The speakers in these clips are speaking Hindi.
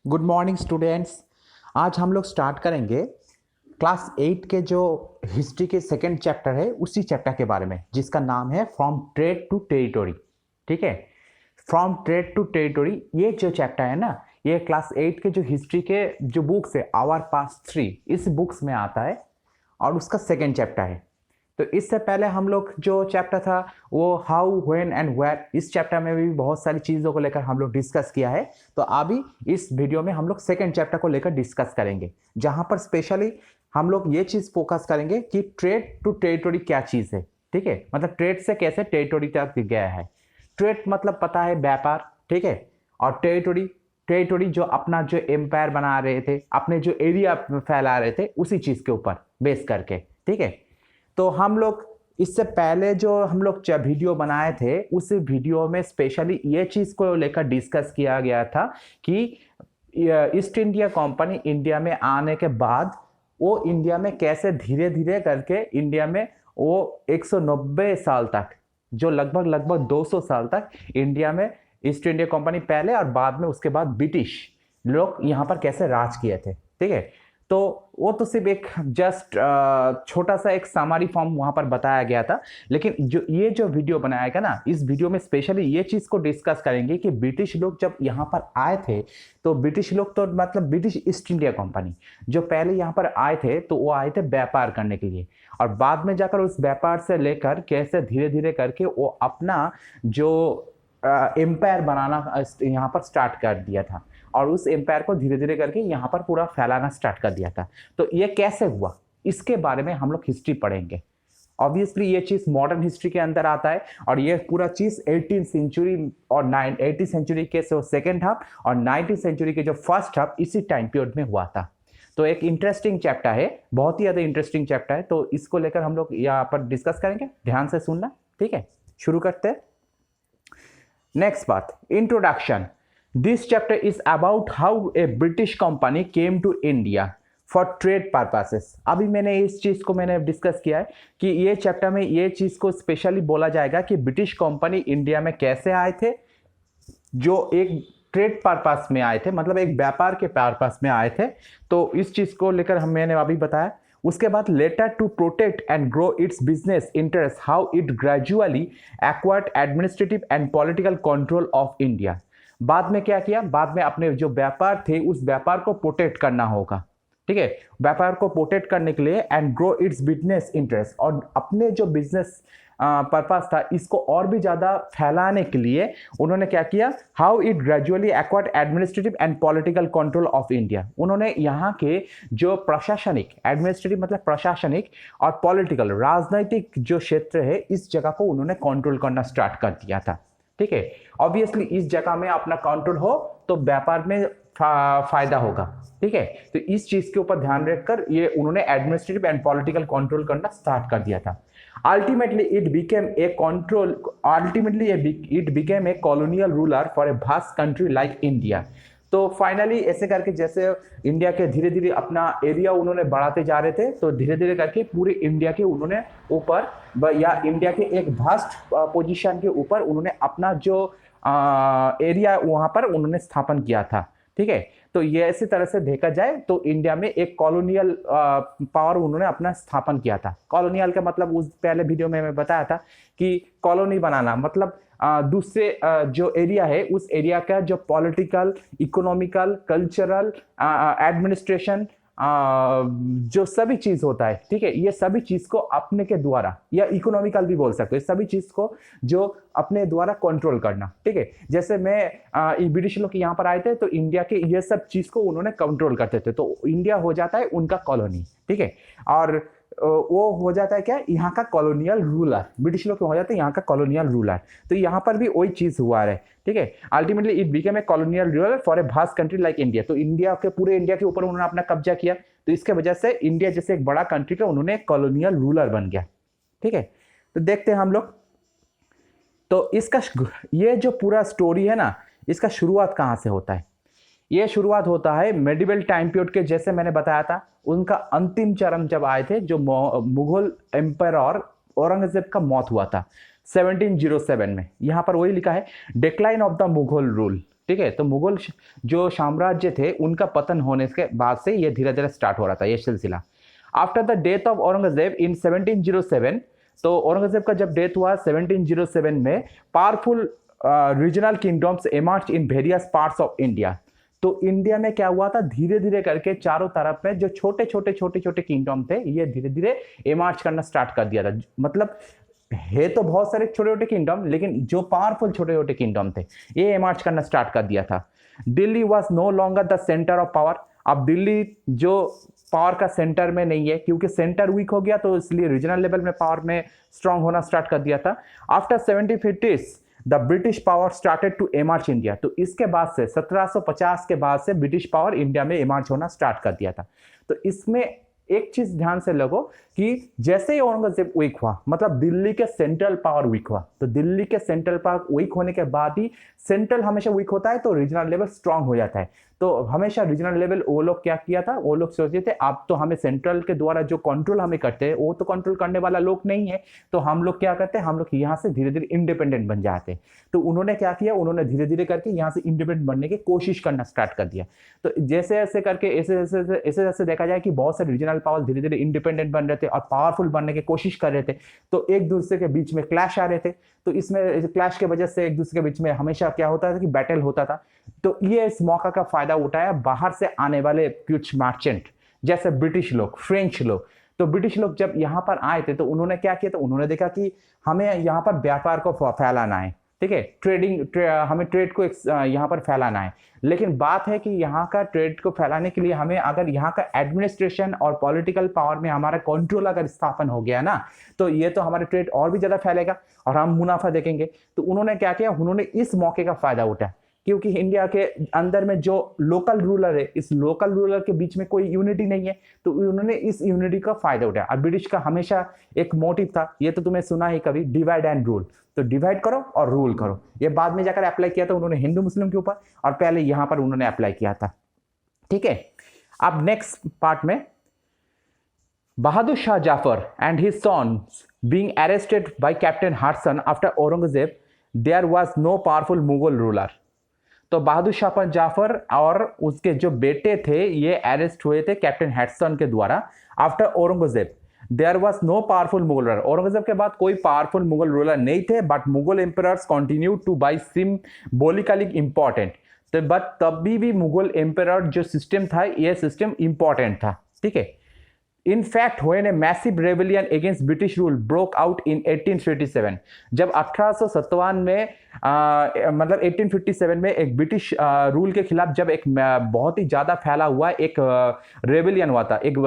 Good morning students. आज हम लोग स्टार्ट करेंगे क्लास 8 के जो हिस्ट्री के सेकंड चैप्टर है उसी चैप्टर के बारे में, जिसका नाम है फ्रॉम ट्रेड टू टेरिटोरी। ठीक है, फ्रॉम ट्रेड टू टेरिटोरी ये जो चैप्टर है ना, ये क्लास 8 के जो हिस्ट्री के जो बुक्स है आवर पास्ट 3 इस बुक्स में आता है और उसका सेकंड चैप्टर है। तो इससे पहले हम लोग जो चैप्टर था वो हाउ व्हेन एंड वेयर, इस चैप्टर में भी बहुत सारी चीज़ों को लेकर हम लोग डिस्कस किया है। तो अभी इस वीडियो में हम लोग सेकेंड चैप्टर को लेकर डिस्कस करेंगे, जहां पर स्पेशली हम लोग ये चीज़ फोकस करेंगे कि ट्रेड टू टेरिटोरी क्या चीज़ है। ठीक है, मतलब ट्रेड से कैसे टेरिटोरी तक गया है। ट्रेड मतलब पता है व्यापार, ठीक है, और टेरिटोरी टेरिटोरी जो अपना जो एम्पायर बना रहे थे, अपने जो एरिया फैला रहे थे उसी चीज़ के ऊपर बेस करके। ठीक है, तो हम लोग इससे पहले जो हम लोग वीडियो बनाए थे उस वीडियो में स्पेशली ये चीज़ को लेकर डिस्कस किया गया था कि ईस्ट इंडिया कंपनी इंडिया में आने के बाद वो इंडिया में कैसे धीरे धीरे करके इंडिया में वो 190 साल तक, जो लगभग 200 साल तक इंडिया में ईस्ट इंडिया कंपनी पहले और बाद में उसके बाद ब्रिटिश लोग यहाँ पर कैसे राज किए थे। ठीक है, तो वो तो सिर्फ एक जस्ट छोटा सा एक सामारी फॉर्म वहां पर बताया गया था। लेकिन जो वीडियो बनाया गया ना, इस वीडियो में स्पेशली ये चीज को डिस्कस करेंगे कि ब्रिटिश लोग जब यहाँ पर आए थे तो ब्रिटिश लोग तो मतलब ब्रिटिश ईस्ट इंडिया कंपनी जो पहले यहाँ पर आए थे तो वो आए थे व्यापार करने के लिए, और बाद में जाकर उस व्यापार से लेकर कैसे धीरे धीरे करके वो अपना जो एम्पायर बनाना यहाँ पर स्टार्ट कर दिया था और उस एम्पायर को धीरे धीरे करके यहाँ पर पूरा फैलाना स्टार्ट कर दिया था। तो ये कैसे हुआ इसके बारे में हम लोग हिस्ट्री पढ़ेंगे। ऑब्वियसली ये चीज मॉडर्न हिस्ट्री के अंदर आता है और ये पूरा चीज 18th सेंचुरी और 18th सेंचुरी के सेकेंड हाफ और 19th सेंचुरी के जो फर्स्ट हाफ इसी टाइम पीरियड में हुआ था। तो एक इंटरेस्टिंग चैप्टर है, बहुत ही ज्यादा इंटरेस्टिंग चैप्टर है, तो इसको लेकर हम लोग यहाँ पर डिस्कस करेंगे। ध्यान से सुनना, ठीक है। शुरू करते हैं। नेक्स्ट बात, introduction. This chapter is about how a British company came to India for trade purposes। अभी मैंने इस चीज़ को मैंने डिस्कस किया है कि ये चैप्टर में ये चीज़ को स्पेशली बोला जाएगा कि ब्रिटिश कंपनी इंडिया में कैसे आए थे, जो एक ट्रेड पर्पस में आए थे, मतलब एक व्यापार के पर्पस में आए थे। तो इस चीज़ को लेकर मैंने अभी बताया। उसके बाद later to protect and grow its business interest, how it gradually acquired administrative and political control of India. बाद में क्या किया, बाद में अपने जो व्यापार थे उस व्यापार को प्रोटेक्ट करना होगा। ठीक है, व्यापार को प्रोटेक्ट करने के लिए and grow its business interest, और अपने जो बिजनेस पर्पस था इसको और भी ज्यादा फैलाने के लिए उन्होंने क्या किया, how it gradually acquired administrative and political control of India. उन्होंने यहाँ के जो प्रशासनिक, एडमिनिस्ट्रेटिव मतलब प्रशासनिक और पॉलिटिकल राजनीतिक जो क्षेत्र है इस जगह को उन्होंने कंट्रोल करना स्टार्ट कर दिया था। ठीक है, ऑब्वियसली इस जगह में अपना कंट्रोल हो तो व्यापार में फायदा होगा। ठीक है, तो इस चीज के ऊपर ध्यान रखकर ये उन्होंने एडमिनिस्ट्रेटिव एंड पॉलिटिकल कंट्रोल करना स्टार्ट कर दिया था। Ultimately it became a colonial ruler for a vast country like India. तो फाइनली ऐसे करके जैसे इंडिया के धीरे धीरे अपना एरिया उन्होंने बढ़ाते जा रहे थे, तो धीरे धीरे करके पूरे इंडिया के उन्होंने ऊपर या इंडिया के एक वास्ट पोजीशन के ऊपर उन्होंने अपना जो एरिया वहां पर उन्होंने स्थापन किया था। ठीक है, तो ये इसी तरह से देखा जाए तो इंडिया में एक कॉलोनियल पावर उन्होंने अपना स्थापन किया था। कॉलोनियल का मतलब उस पहले वीडियो में मैं बताया था कि कॉलोनी बनाना मतलब दूसरे जो एरिया है उस एरिया का जो पॉलिटिकल, इकोनॉमिकल, कल्चरल, एडमिनिस्ट्रेशन, जो सभी चीज होता है, ठीक है, ये सभी चीज को अपने के द्वारा या इकोनॉमिकल भी बोल सकते हो, सभी चीज को जो अपने द्वारा कंट्रोल करना। ठीक है, जैसे मैं ब्रिटिश लोग यहाँ पर आए थे तो इंडिया के ये सब चीज को उन्होंने कंट्रोल करते थे, तो इंडिया हो जाता है उनका कॉलोनी। ठीक है, और वो हो जाता है क्या, यहाँ का कॉलोनियल रूलर, ब्रिटिश लोग हो जाते हैं यहाँ का कॉलोनियल रूलर। तो यहाँ पर भी वही चीज हुआ है। ठीक है, ultimately it became a colonial ruler for a vast country like India. तो इंडिया के पूरे इंडिया के ऊपर उन्होंने अपना कब्जा किया, तो इसके वजह से इंडिया जैसे एक बड़ा कंट्री का उन्होंने कॉलोनियल रूलर बन गया। ठीक है, तो देखते हैं हम लोग, तो इसका ये जो पूरा स्टोरी है ना, इसका शुरुआत कहाँ से होता है। ये शुरुआत होता है मेडिवल टाइम पीरियड के, जैसे मैंने बताया था उनका अंतिम चरण जब आए थे, जो मुगल एम्पायर औरंगजेब का मौत हुआ था 1707 में। यहां पर वही लिखा है decline of the Mughal rule. ठीक है। तो मुगल जो साम्राज्य थे उनका पतन होने के बाद से ये धीरे धीरे स्टार्ट हो रहा था ये सिलसिला। After the death of Aurangzeb in 1707, तो औरंगजेब का जब डेथ हुआ 1707 में, powerful regional kingdoms emerge in various parts of India. तो इंडिया में क्या हुआ था, धीरे धीरे करके चारों तरफ में जो छोटे छोटे किंगडम थे ये धीरे धीरे एमर्ज करना स्टार्ट कर दिया था। मतलब है तो बहुत सारे छोटे छोटे किंगडम, लेकिन जो पावरफुल छोटे छोटे किंगडम थे ये एमर्ज करना स्टार्ट कर दिया था। Delhi was no longer the centre of power. अब दिल्ली जो पावर का सेंटर में नहीं है, क्योंकि सेंटर वीक हो गया तो इसलिए रीजनल लेवल में पावर में स्ट्रांग होना स्टार्ट कर दिया था। After 1750 the British power started to emerge India. तो इसके बाद से 1750 के बाद से ब्रिटिश पावर इंडिया में एमर्ज होना स्टार्ट कर दिया था। तो इसमें एक चीज ध्यान से लगो कि जैसे ही औरंगजेब वीक हुआ, मतलब दिल्ली के सेंट्रल पावर वीक हुआ, तो दिल्ली के सेंट्रल पावर वीक होने के बाद ही, सेंट्रल हमेशा वीक होता है तो रीजनल लेवल स्ट्रांग हो जाता है। तो हमेशा रीजनल लेवल वो लोग क्या किया था, वो लोग सोचे थे अब तो हमें सेंट्रल के द्वारा जो कंट्रोल हमें करते हैं वो तो कंट्रोल करने वाला लोग नहीं है, तो हम लोग क्या करते हैं, हम लोग यहाँ से धीरे धीरे इंडिपेंडेंट बन जाते हैं। तो उन्होंने क्या किया, उन्होंने धीरे धीरे करके यहाँ से इंडिपेंडेंट बनने की कोशिश करना स्टार्ट कर दिया। तो जैसे ऐसे करके ऐसे देखा जाए कि बहुत सारे रीजनल पावर धीरे धीरे इंडिपेंडेंट बन रहे थे और पावरफुल बनने की कोशिश कर रहे थे, तो एक दूसरे के बीच में क्लैश आ रहे थे। तो इसमें क्लैश के वजह से एक दूसरे के बीच में हमेशा क्या होता था कि बैटल होता था। तो ये इस मौका का फायदा उठाया बाहर से आने वाले कुछ मर्चेंट, जैसे ब्रिटिश लोग, फ्रेंच लोग। तो ब्रिटिश लोग जब यहाँ पर आए थे तो उन्होंने क्या किया, तो उन्होंने देखा कि हमें यहाँ पर व्यापार को फैलाना है, ठीक है, हमें ट्रेड को यहाँ पर फैलाना है। लेकिन बात है कि यहाँ का ट्रेड को फैलाने के लिए हमें अगर यहाँ का एडमिनिस्ट्रेशन और पॉलिटिकल पावर में हमारा कंट्रोल अगर स्थापन हो गया ना, तो ये तो हमारे ट्रेड और भी ज्यादा फैलेगा और हम मुनाफा देखेंगे। तो उन्होंने क्या किया, उन्होंने इस मौके का फायदा उठाया, क्योंकि इंडिया के अंदर में जो लोकल रूलर है, इस लोकल रूलर के बीच में कोई यूनिटी नहीं है, तो उन्होंने इस यूनिटी का फायदा उठाया। और ब्रिटिश का हमेशा एक मोटिव था, ये तो तुम्हें सुना ही कभी, डिवाइड एंड रूल। तो डिवाइड करो और रूल करो। ये बाद में जाकर अप्लाई किया था उन्होंने हिंदू मुस्लिम के ऊपर, और पहले यहां पर उन्होंने अप्लाई किया था, ठीक है। अब नेक्स्ट पार्ट में, Bahadur Shah Zafar and his sons being arrested by captain Hudson after Aurangzeb, there was no powerful Mughal ruler. तो बहादुर शाह जाफर और उसके जो बेटे थे ये अरेस्ट हुए थे कैप्टन हडसन के द्वारा after Aurangzeb. There was no powerful Mughal ruler. Aurangzeb के बाद कोई पावरफुल मुगल रूलर नहीं थे, but Mughal emperors continue to be symbolically important. तो बट तब भी मुगल एम्परर जो सिस्टम था ये सिस्टम इंपॉर्टेंट था, ठीक है। In fact, when a massive rebellion against British rule broke out in 1857, जब 1857 में मतलब 1857 में एक ब्रिटिश रूल के खिलाफ जब एक बहुत ही ज्यादा फैला हुआ एक रेबेलियन हुआ था, एक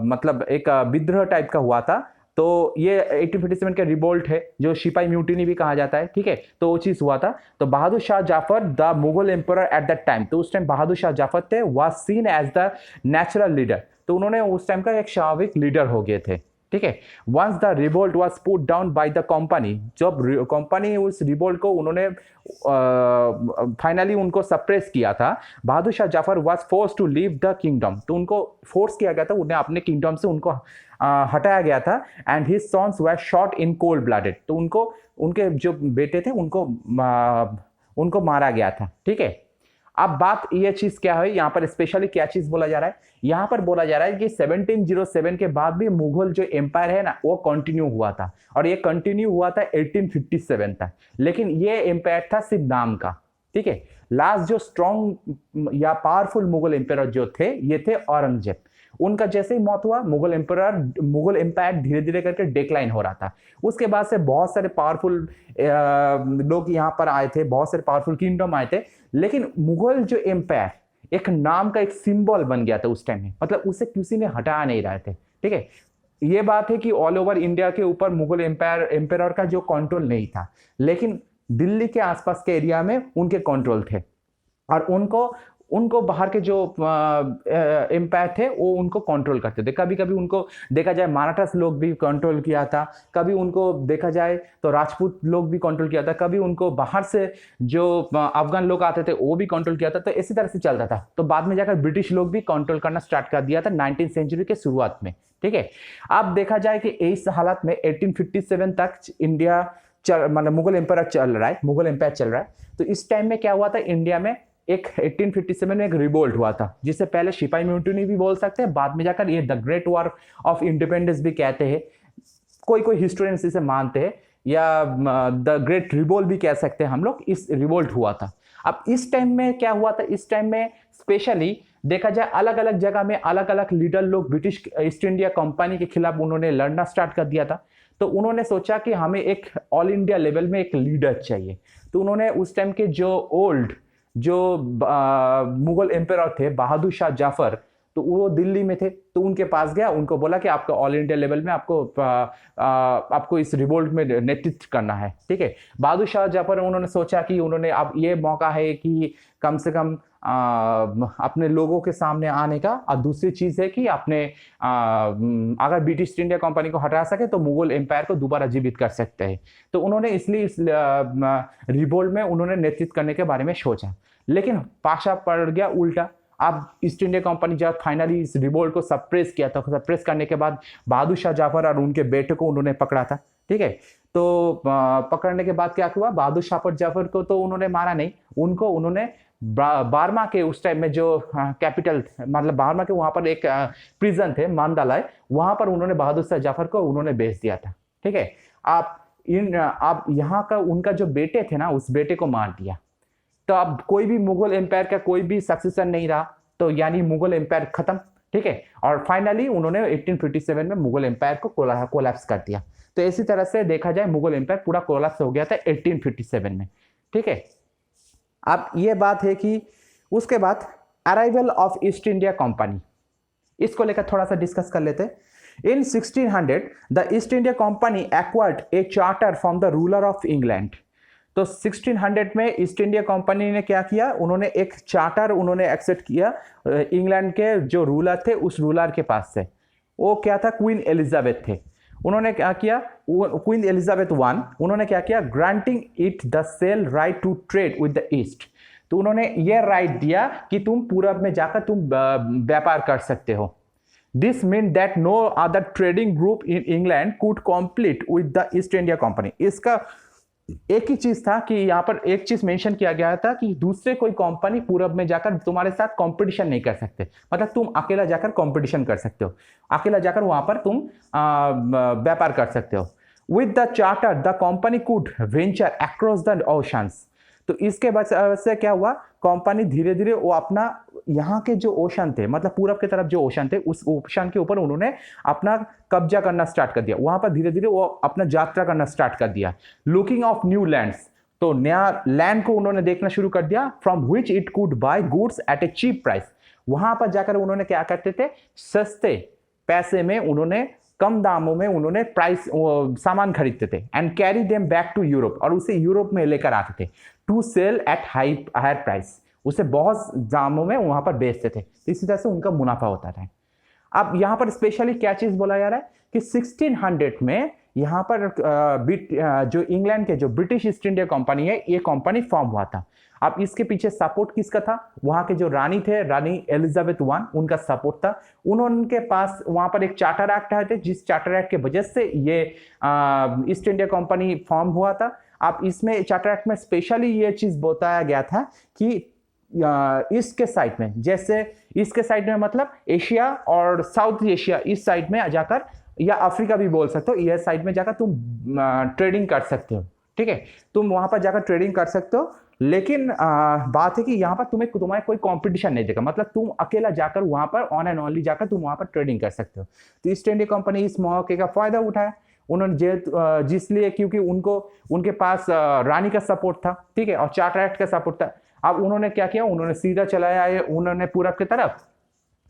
मतलब एक विद्रोह टाइप का हुआ था। तो ये 1857 का रिवोल्ट है जो सिपाही म्यूटिनी भी कहा जाता है, ठीक है। तो वो चीज हुआ था। तो Bahadur Shah Zafar the Mughal emperor at that time, तो उस टाइम बहादुर शाह जाफर थे, was seen as the natural leader. तो उन्होंने उस टाइम का एक स्वाभाविक लीडर हो गए थे, ठीक है। Once the revolt was put down by the company, जब कंपनी उस रिवोल्ट को उन्होंने फाइनली उनको सप्रेस किया था, Bahadur Shah Zafar was force to leave the kingdom. तो उनको फोर्स किया गया था, उन्हें अपने किंगडम से उनको हटाया गया था। And his sons were shot in cold blooded, तो उनको उनके जो बेटे थे उनको मारा गया था, ठीक है। अब बात ये चीज क्या है, यहाँ पर स्पेशली क्या चीज बोला जा रहा है, यहाँ पर बोला जा रहा है कि 1707 के बाद भी मुगल जो एम्पायर है ना वो कंटिन्यू हुआ था, और ये कंटिन्यू हुआ था 1857 तक। लेकिन ये एम्पायर था सिर्फ नाम का, ठीक है। लास्ट जो स्ट्रॉन्ग या पावरफुल मुगल एम्पायर जो थे ये थे औरंगजेब। उनका जैसे ही मौत हुआ मुगल एम्पायर धीरे धीरे करके डिक्लाइन हो रहा था। उसके बाद से बहुत सारे पावरफुल लोग यहाँ पर आए थे, बहुत सारे पावरफुल किंगडम आए थे, लेकिन मुगल जो एम्पायर एक नाम का एक सिंबल बन गया था उस टाइम में, मतलब उसे किसी ने हटा नहीं रहे थे, ठीक है। ये बात है कि ऑल ओवर इंडिया के ऊपर मुगल एम्पायर का जो कंट्रोल नहीं था, लेकिन दिल्ली के आसपास के एरिया में उनके कंट्रोल थे, और उनको बाहर के जो एम्पायर थे वो उनको कंट्रोल करते थे। कभी कभी उनको देखा जाए मराठास लोग भी कंट्रोल किया था, कभी उनको देखा जाए तो राजपूत लोग भी कंट्रोल किया था, कभी उनको बाहर से जो अफगान लोग आते थे वो भी कंट्रोल किया था। तो इसी तरह से चलता था। तो बाद में जाकर ब्रिटिश लोग भी कंट्रोल करना स्टार्ट कर दिया था 19वीं सेंचुरी के शुरुआत में, ठीक है। अब देखा जाए कि इस हालत में 1857 तक इंडिया मतलब मुगल एम्पायर चल रहा है, मुगल एम्पायर चल रहा है। तो इस टाइम में क्या हुआ था, इंडिया में एक 1857 में एक रिवोल्ट हुआ था, जिसे पहले सिपाही म्यूटिनी भी बोल सकते हैं, बाद में जाकर ये the great war of independence भी कहते हैं, कोई कोई हिस्टोरियंस इसे मानते हैं, या द ग्रेट रिवोल्ट भी कह सकते हैं हम लोग। इस रिवोल्ट हुआ था। अब इस टाइम में क्या हुआ था, इस टाइम में स्पेशली देखा जाए अलग अलग जगह में अलग अलग लीडर लोग ब्रिटिश ईस्ट इंडिया कंपनी के खिलाफ उन्होंने लड़ना स्टार्ट कर दिया था। तो उन्होंने सोचा कि हमें एक ऑल इंडिया लेवल में एक लीडर चाहिए। तो उन्होंने उस टाइम के जो मुगल एम्पायर थे बहादुर शाह जाफर, तो वो दिल्ली में थे, तो उनके पास गया, उनको बोला कि आपका ऑल इंडिया लेवल में आपको इस रिवोल्ट में नेतृत्व करना है, ठीक है। बहादुर शाह जाफर उन्होंने सोचा कि उन्होंने अब ये मौका है कि कम से कम अपने लोगों के सामने आने का, और दूसरी चीज है कि अपने अगर ब्रिटिश इंडिया कंपनी को हटा सके तो मुगल एम्पायर को दोबारा जीवित कर सकते हैं। तो उन्होंने इसलिए इस रिवोल्ट में उन्होंने नेतृत्व करने के बारे में सोचा, लेकिन पाशा पड़ गया उल्टा। अब ईस्ट इंडिया कंपनी जब फाइनली इस रिवोल्ट को सप्रेस किया था, सप्रेस करने के बाद बहादुर शाह जाफर और उनके बेटे को उन्होंने पकड़ा था, ठीक है। तो पकड़ने के बाद क्या हुआ, बहादुर शाह जाफर को तो उन्होंने मारा नहीं, उनको उन्होंने बार्मा के उस टाइम में जो कैपिटल मतलब बार्मा के वहां पर एक प्रिजन थे मांदालय, वहां पर उन्होंने बहादुर शाह जाफर को उन्होंने भेज दिया था, ठीक है। आप यहाँ का उनका जो बेटे थे ना, उस बेटे को मार दिया। तो अब कोई भी मुगल एम्पायर का कोई भी सक्सेसर नहीं रहा, तो यानी मुगल एम्पायर खत्म, ठीक है। और फाइनली उन्होंने 1857 में मुगल एम्पायर को कोलैप्स कर दिया। तो इसी तरह से देखा जाए मुगल एम्पायर पूरा कोलैप्स हो गया था 1857 में, ठीक है। अब ये बात है कि उसके बाद arrival of east India company, इसको लेकर थोड़ा सा डिस्कस कर लेते हैं। इन 1600 the East India company acquired A charter from the ruler of England. तो 1600 में ईस्ट इंडिया कंपनी ने क्या किया, उन्होंने एक चार्टर उन्होंने एक्सेप्ट किया इंग्लैंड के जो रूलर थे उस रूलर के पास से। वो क्या था, क्वीन एलिजाबेथ थे। उन्होंने क्या किया, क्वीन एलिजाबेथ वन, उन्होंने क्या किया, granting it the sole right to trade with the east. तो उन्होंने ये राइट दिया कि तुम पूरब में जाकर तुम व्यापार कर सकते हो। This mean that no other trading group in England could compete with the East India company. इसका एक ही चीज था कि यहाँ पर एक चीज मेंशन किया गया था कि दूसरे कोई कंपनी पूरब में जाकर तुम्हारे साथ कंपटीशन नहीं कर सकते, मतलब तुम अकेला जाकर कंपटीशन कर सकते हो, अकेला जाकर वहां पर तुम व्यापार कर सकते हो। With the charter the company could venture across the oceans. तो इसके वजह से क्या हुआ, कंपनी धीरे धीरे वो अपना यहाँ के जो ओशन थे, मतलब पूरब की तरफ जो ओशन थे, उस ओशन के ऊपर उन्होंने अपना कब्जा करना स्टार्ट कर दिया। वहां पर धीरे धीरे वो अपना यात्रा करना स्टार्ट कर दिया। लुकिंग ऑफ न्यू लैंड्स, तो नया लैंड को उन्होंने देखना शुरू कर दिया। From which it could buy goods at a cheap price. वहां पर जाकर उन्होंने क्या करते थे, सस्ते पैसे में उन्होंने, कम दामों में उन्होंने सामान खरीदते थे। And carry them back to Europe, और उसे यूरोप में लेकर आते थे। To sell at higher price, उसे बहुत दामों में वहां पर बेचते थे। इसी तरह से उनका मुनाफा होता था। अब यहाँ पर स्पेशली क्या चीज बोला जा रहा है कि 1600 में यहाँ पर जो इंग्लैंड के जो ब्रिटिश ईस्ट इंडिया कंपनी है, ये कंपनी फॉर्म हुआ था। अब इसके पीछे सपोर्ट किसका था, वहां के जो रानी थे, रानी एलिजाबेथ वन, उनका सपोर्ट था। उनके पास वहां पर एक चार्टर एक्ट आए थे, जिस चार्टर एक्ट के वजह से ये ईस्ट इंडिया कंपनी फॉर्म हुआ था। अब इसमें चार्टर एक्ट में स्पेशली ये चीज बताया गया था कि ईस्ट के साइड में, जैसे ईस्ट के साइड में मतलब एशिया और साउथ एशिया, इस साइड में जाकर, या अफ्रीका भी बोल सकते हो, यह साइड में जाकर तुम ट्रेडिंग कर सकते हो, ठीक है। तुम वहां पर जाकर ट्रेडिंग कर सकते हो, लेकिन बात है कि यहाँ पर तुम्हारे कोई कंपटीशन नहीं देगा, मतलब तुम अकेला जाकर वहां पर ऑन एंड ओनली जाकर तुम वहां पर ट्रेडिंग कर सकते हो। तो ईस्ट इंडिया कंपनी इस मौके का फायदा उठाया उन्होंने, जिसलिए क्योंकि उनके पास रानी का सपोर्ट था, ठीक है, और चार्टर एक्ट का सपोर्ट था। अब उन्होंने क्या किया, उन्होंने सीधा चलाया है उन्होंने पूरब की तरफ,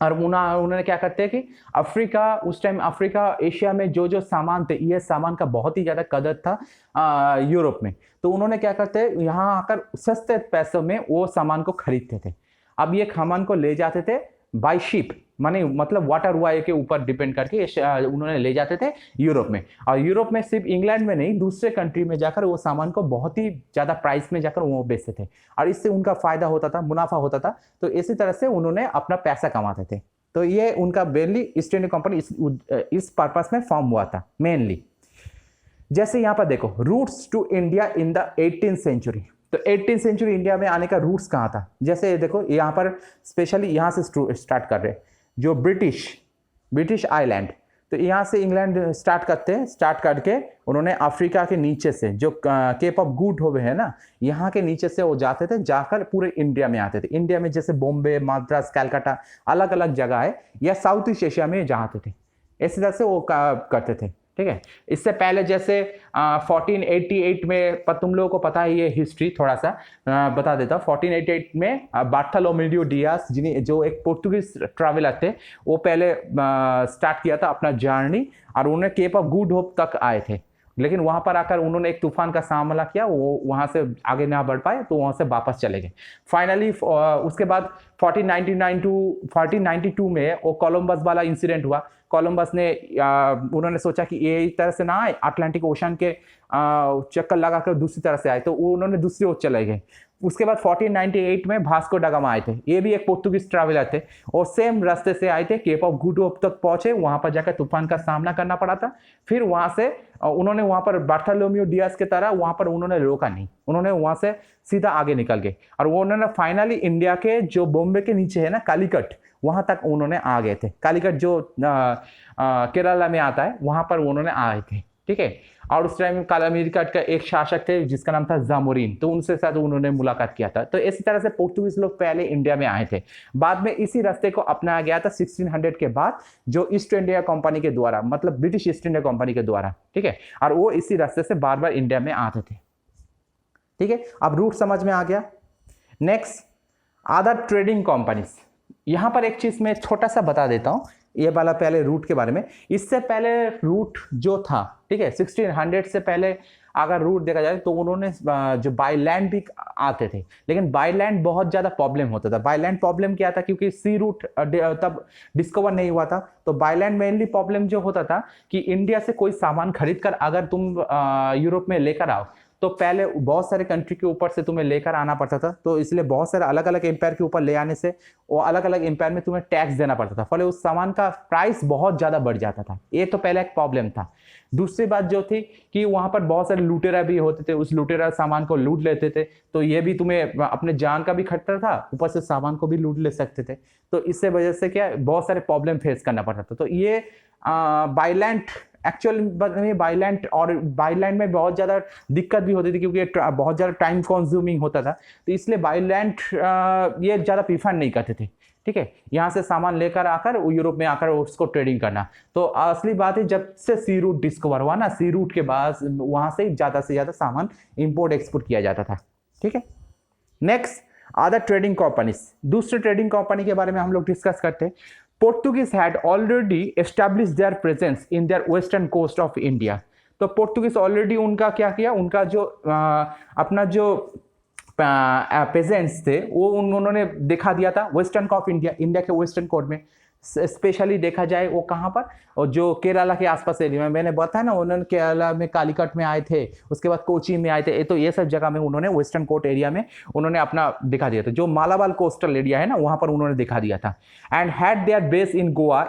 और उन्होंने क्या करते हैं कि अफ्रीका, उस टाइम अफ्रीका एशिया में जो जो सामान थे, ये सामान का बहुत ही ज्यादा कदर था यूरोप में। तो उन्होंने क्या करते हैं, यहाँ आकर सस्ते पैसों में वो सामान को खरीदते थे। अब ये सामान को ले जाते थे बाय शिप, माने मतलब वाटर वाय के ऊपर डिपेंड करके उन्होंने ले जाते थे यूरोप में। और यूरोप में सिर्फ इंग्लैंड में नहीं, दूसरे कंट्री में जाकर वो सामान को बहुत ही ज्यादा प्राइस में जाकर वो बेचते थे, और इससे उनका फायदा होता था, मुनाफा होता था। तो इसी तरह से उन्होंने अपना पैसा कमाते थे। तो ये उनका मेनली ईस्ट इंडिया कंपनी इस पर्पस में फॉर्म हुआ था मेनली। जैसे यहाँ पर देखो, routes to India in the 18th century. तो 18th सेंचुरी इंडिया में आने का रूट्स कहाँ था? जैसे देखो यहाँ पर स्पेशली यहाँ से स्टार्ट कर रहे, जो ब्रिटिश आइलैंड, तो यहाँ से इंग्लैंड स्टार्ट करते हैं, स्टार्ट करके उन्होंने अफ्रीका के नीचे से जो केप ऑफ गुड होवे है ना, यहाँ के नीचे से वो जाते थे, जाकर पूरे इंडिया में आते थे। इंडिया में जैसे बॉम्बे, मद्रास, कलकत्ता, अलग अलग जगह है, या साउथ ईस्ट एशिया में जाते थे, इस तरह से वो करते थे। ठीक है, इससे पहले जैसे 1488 में, पर तुम लोगों को पता है ये हिस्ट्री, थोड़ा सा बता देता हूँ। 1488 में बार्थोलोमेव डियास, जिन्हें जो एक पोर्तुगीज ट्रैवलर थे, वो पहले स्टार्ट किया था अपना जर्नी, और उन्होंने केप ऑफ गुड होप तक आए थे, लेकिन वहां पर आकर उन्होंने एक तूफान का सामना किया, वो वहां से आगे ना बढ़ पाए, तो वहां से वापस चले गए। फाइनली उसके बाद 1492 में वो कोलंबस वाला इंसिडेंट हुआ। कोलंबस ने उन्होंने सोचा कि ये इस तरह से ना आए, अटलांटिक ओशन के चक्कर लगाकर दूसरी तरह से आए, तो उन्होंने दूसरी ओर चले गए। उसके बाद 1498 में भास्को डा गामा आए थे, ये भी एक पोर्तुगीज ट्रैवलर थे, और सेम रास्ते से आए थे, केप ऑफ गुड होप तक पहुंचे, वहां पर जाकर तूफान का सामना करना पड़ा था। फिर वहां से उन्होंने वहां पर बार्थोलोमेव डियास की तरह वहां पर उन्होंने रोका नहीं, उन्होंने वहां से सीधा आगे निकल गए, और वो उन्होंने फाइनली इंडिया के जो बॉम्बे के नीचे है ना कालीकट, वहां तक उन्होंने आ गए थे। कालीकट जो केरला में आता है, वहां पर उन्होंने आए थे। ठीक है, और उस टाइम कालीकट का एक शासक थे जिसका नाम था जामोरिन, तो उनसे साथ उन्होंने मुलाकात किया था। तो इसी तरह से पोर्तुगीज लोग पहले इंडिया में आए थे। बाद में इसी रास्ते को अपनाया गया था 1600 के बाद, जो ईस्ट इंडिया कंपनी के द्वारा, मतलब ब्रिटिश ईस्ट इंडिया कंपनी के द्वारा। ठीक है, और वो इसी रास्ते से बार बार इंडिया में आते थे। ठीक है, अब रूट समझ में आ गया। Next, other trading companies. यहां पर एक चीज मैं छोटा सा बता देता हूं, ये वाला पहले रूट के बारे में। इससे पहले रूट जो था, ठीक है, 1600 से पहले अगर रूट देखा जाए तो उन्होंने जो बाय लैंड भी आते थे, लेकिन बाय लैंड बहुत ज़्यादा प्रॉब्लम होता था। बाय लैंड प्रॉब्लम क्या था, क्योंकि सी रूट तब डिस्कवर नहीं हुआ था, तो बाय लैंड मेनली प्रॉब्लम जो होता था कि इंडिया से कोई सामान खरीद कर अगर तुम यूरोप में लेकर आओ, तो पहले बहुत सारे कंट्री के ऊपर से तुम्हें लेकर आना पड़ता था, तो इसलिए बहुत सारे अलग अलग एम्पायर के ऊपर ले आने से वो अलग अलग एम्पायर में तुम्हें टैक्स देना पड़ता था, फले उस सामान का प्राइस बहुत ज़्यादा बढ़ जाता था। ये तो पहले एक प्रॉब्लम था। दूसरी बात जो थी कि वहाँ पर बहुत सारे लुटेरा भी होते थे, उस लुटेरा सामान को लूट लेते थे, तो ये भी तुम्हें अपने जान का भी खतरा था, ऊपर से सामान को भी लूट ले सकते थे। तो इससे वजह से क्या बहुत सारे प्रॉब्लम फेस करना पड़ता था। तो ये बायलैंड एक्चुअल में बायलैंड में बहुत ज़्यादा दिक्कत भी होती थी, क्योंकि बहुत ज़्यादा टाइम कंज्यूमिंग होता था, तो इसलिए बायलैंड ये ज़्यादा प्रीफर नहीं करते थे। ठीक है, यहाँ से सामान लेकर आकर यूरोप में आकर उसको ट्रेडिंग करना। तो असली बात है, जब से सी रूट डिस्कवर हुआ ना, सी रूट के बाद वहाँ से ज़्यादा सामान इंपोर्ट एक्सपोर्ट किया जाता था। ठीक है, नेक्स्ट, अदर ट्रेडिंग कंपनीज। दूसरे ट्रेडिंग कंपनी के बारे में हम लोग डिस्कस करते हैं। Portuguese had already established their presence in their western coast of India। तो पोर्तुगीज ऑलरेडी उनका क्या किया, उनका जो अपना जो पेजेंट्स थे वो उन्होंने दिखा दिया था वेस्टर्न ऑफ इंडिया, इंडिया के वेस्टर्न कोस्ट में। स्पेशली देखा जाए वो कहाँ पर, और जो केरला के आसपास एरिया में, मैंने बताया ना, उन्होंने केरला में कालीकट में आए थे, उसके बाद कोची में आए थे, तो ये सब जगह में उन्होंने वेस्टर्न कोस्ट एरिया में उन्होंने अपना दिखा दिया था। जो मालाबार कोस्टल एरिया है ना, वहाँ पर उन्होंने दिखा दिया था। And had there base in Goa.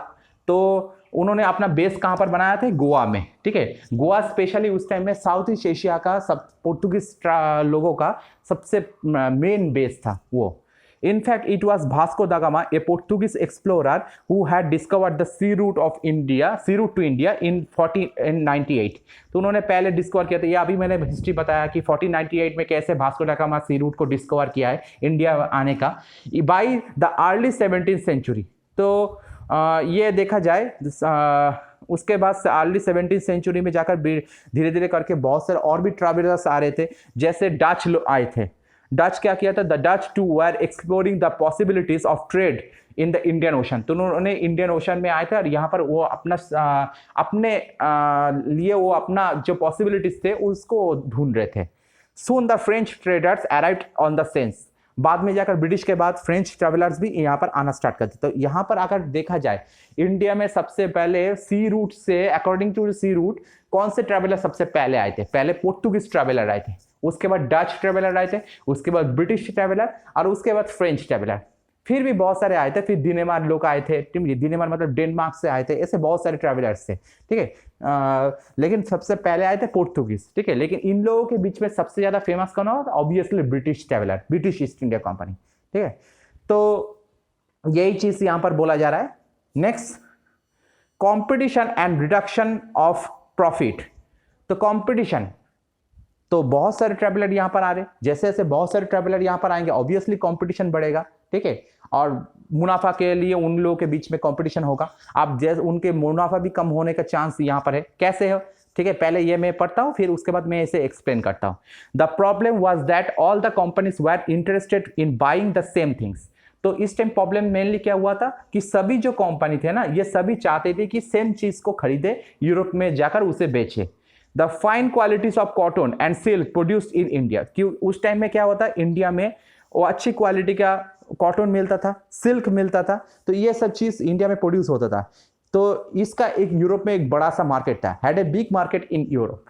तो उन्होंने अपना बेस कहाँ पर बनाया था, गोवा में। ठीक है, गोवा स्पेशली उस टाइम में साउथ ईस्ट एशिया का सब पोर्तुगीज लोगों का सबसे मेन बेस था वो। In fact, it was Vasco da Gama, a Portuguese explorer, who had discovered the sea route to India in 1498। तो उन्होंने पहले डिस्कवर किया था। ये अभी मैंने हिस्ट्री बताया कि 1498 में कैसे भास्को डा गामा सी रूट को डिस्कवर किया है इंडिया आने का, by the early 17th century. तो ये देखा जाए उसके बाद से अर्ली 17th सेंचुरी में जाकर धीरे धीरे करके बहुत सारे और भी ट्रैवलर्स आ रहे थे, जैसे डच लोग आए थे। डच क्या किया था, the Dutch too were exploring the possibilities of trade in the Indian ocean. तो उन्होंने इंडियन ओशन में आए थे और यहाँ पर वो अपने लिए वो अपना जो पॉसिबिलिटीज थे उसको ढूंढ रहे थे। Soon the French traders arrived on the sense. बाद में जाकर ब्रिटिश के बाद फ्रेंच ट्रेवलर्स भी यहाँ पर आना स्टार्ट करते। तो यहाँ पर अगर देखा जाए, इंडिया में सबसे पहले सी रूट से, अकॉर्डिंग टू सी रूट, कौन से ट्रेवलर सबसे पहले आए थे? पहले पोर्तुगीज ट्रेवलर आए थे, उसके बाद डच ट्रेवलर आए थे, उसके बाद ब्रिटिश ट्रेवलर और उसके बाद फ्रेंच ट्रेवलर। फिर भी बहुत सारे आए थे, फिर डिनेमार्क लोग आए थे, डिनेमार्क मतलब डेनमार्क से आए थे, ऐसे बहुत सारे ट्रैवलर्स थे, ठीक है। लेकिन सबसे पहले आए थे पोर्तुगीज, ठीक है। लेकिन इन लोगों के बीच में सबसे ज्यादा फेमस कौन हुआ? Obviously British traveller, British East India company, ठीक है। तो यही चीज यहां पर बोला जा रहा है। Next, competition and reduction of profit. तो कंपटीशन, तो बहुत सारे ट्रैवलर यहां पर आ रहे, जैसे जैसे बहुत सारे ट्रैवलर यहां पर आएंगे ऑब्वियसली कंपटीशन बढ़ेगा, ठीक है। और मुनाफा के लिए उन लोगों के बीच में कंपटीशन होगा। अब जैसे उनके मुनाफा भी कम होने का चांस यहां पर है। कैसे हो? ठीक है, पहले ये मैं पढ़ता हूं, फिर उसके बाद मैं इसे एक्सप्लेन करता हूं। The problem was that all the companies were interested in buying the same things. तो इस टाइम प्रॉब्लम मेनली क्या हुआ था कि सभी जो कंपनी थे ना, ये सभी चाहते थे कि सेम चीज को खरीदे, यूरोप में जाकर उसे बेचे। The fine qualities of cotton and silk produced in India. क्यों उस टाइम में क्या होता है, इंडिया में वो अच्छी क्वालिटी का कॉटन मिलता था, सिल्क मिलता था, तो ये सब चीज इंडिया में प्रोड्यूस होता था। तो इसका एक यूरोप में एक बड़ा सा मार्केट था, had a big market in Europe.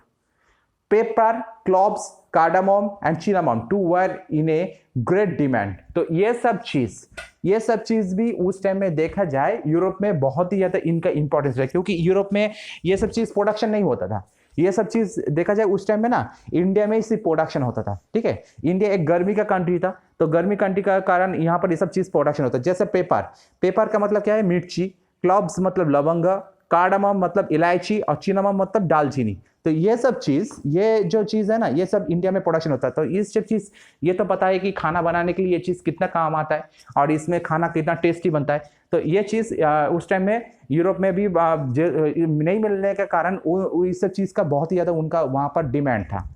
Pepper, cloves, cardamom and cinnamon to were in a great demand. तो ये सब चीज भी उस टाइम में देखा जाए यूरोप में बहुत ही ज्यादा इनका इंपॉर्टेंस है, क्योंकि यूरोप में ये सब चीज प्रोडक्शन नहीं होता था। ये सब चीज देखा जाए उस टाइम में ना, इंडिया में ही सिर्फ प्रोडक्शन होता था, ठीक है। इंडिया एक गर्मी का कंट्री था, तो गर्मी कंट्री का कारण यहाँ पर ये सब चीज प्रोडक्शन होता है। जैसे पेपर का मतलब क्या है? मिर्ची, क्लॉव्स मतलब लवंग, कार्डामम मतलब इलायची, और cinnamon मतलब दालचीनी। तो ये सब चीज, ये जो चीज है ना, ये सब इंडिया में प्रोडक्शन होता है। तो इस सब चीज, ये तो पता है कि खाना बनाने के लिए ये चीज कितना काम आता है और इसमें खाना कितना टेस्टी बनता है। तो ये चीज उस टाइम में यूरोप में भी नहीं मिलने के कारण इस सब चीज का बहुत ही ज्यादा उनका वहां पर डिमांड था।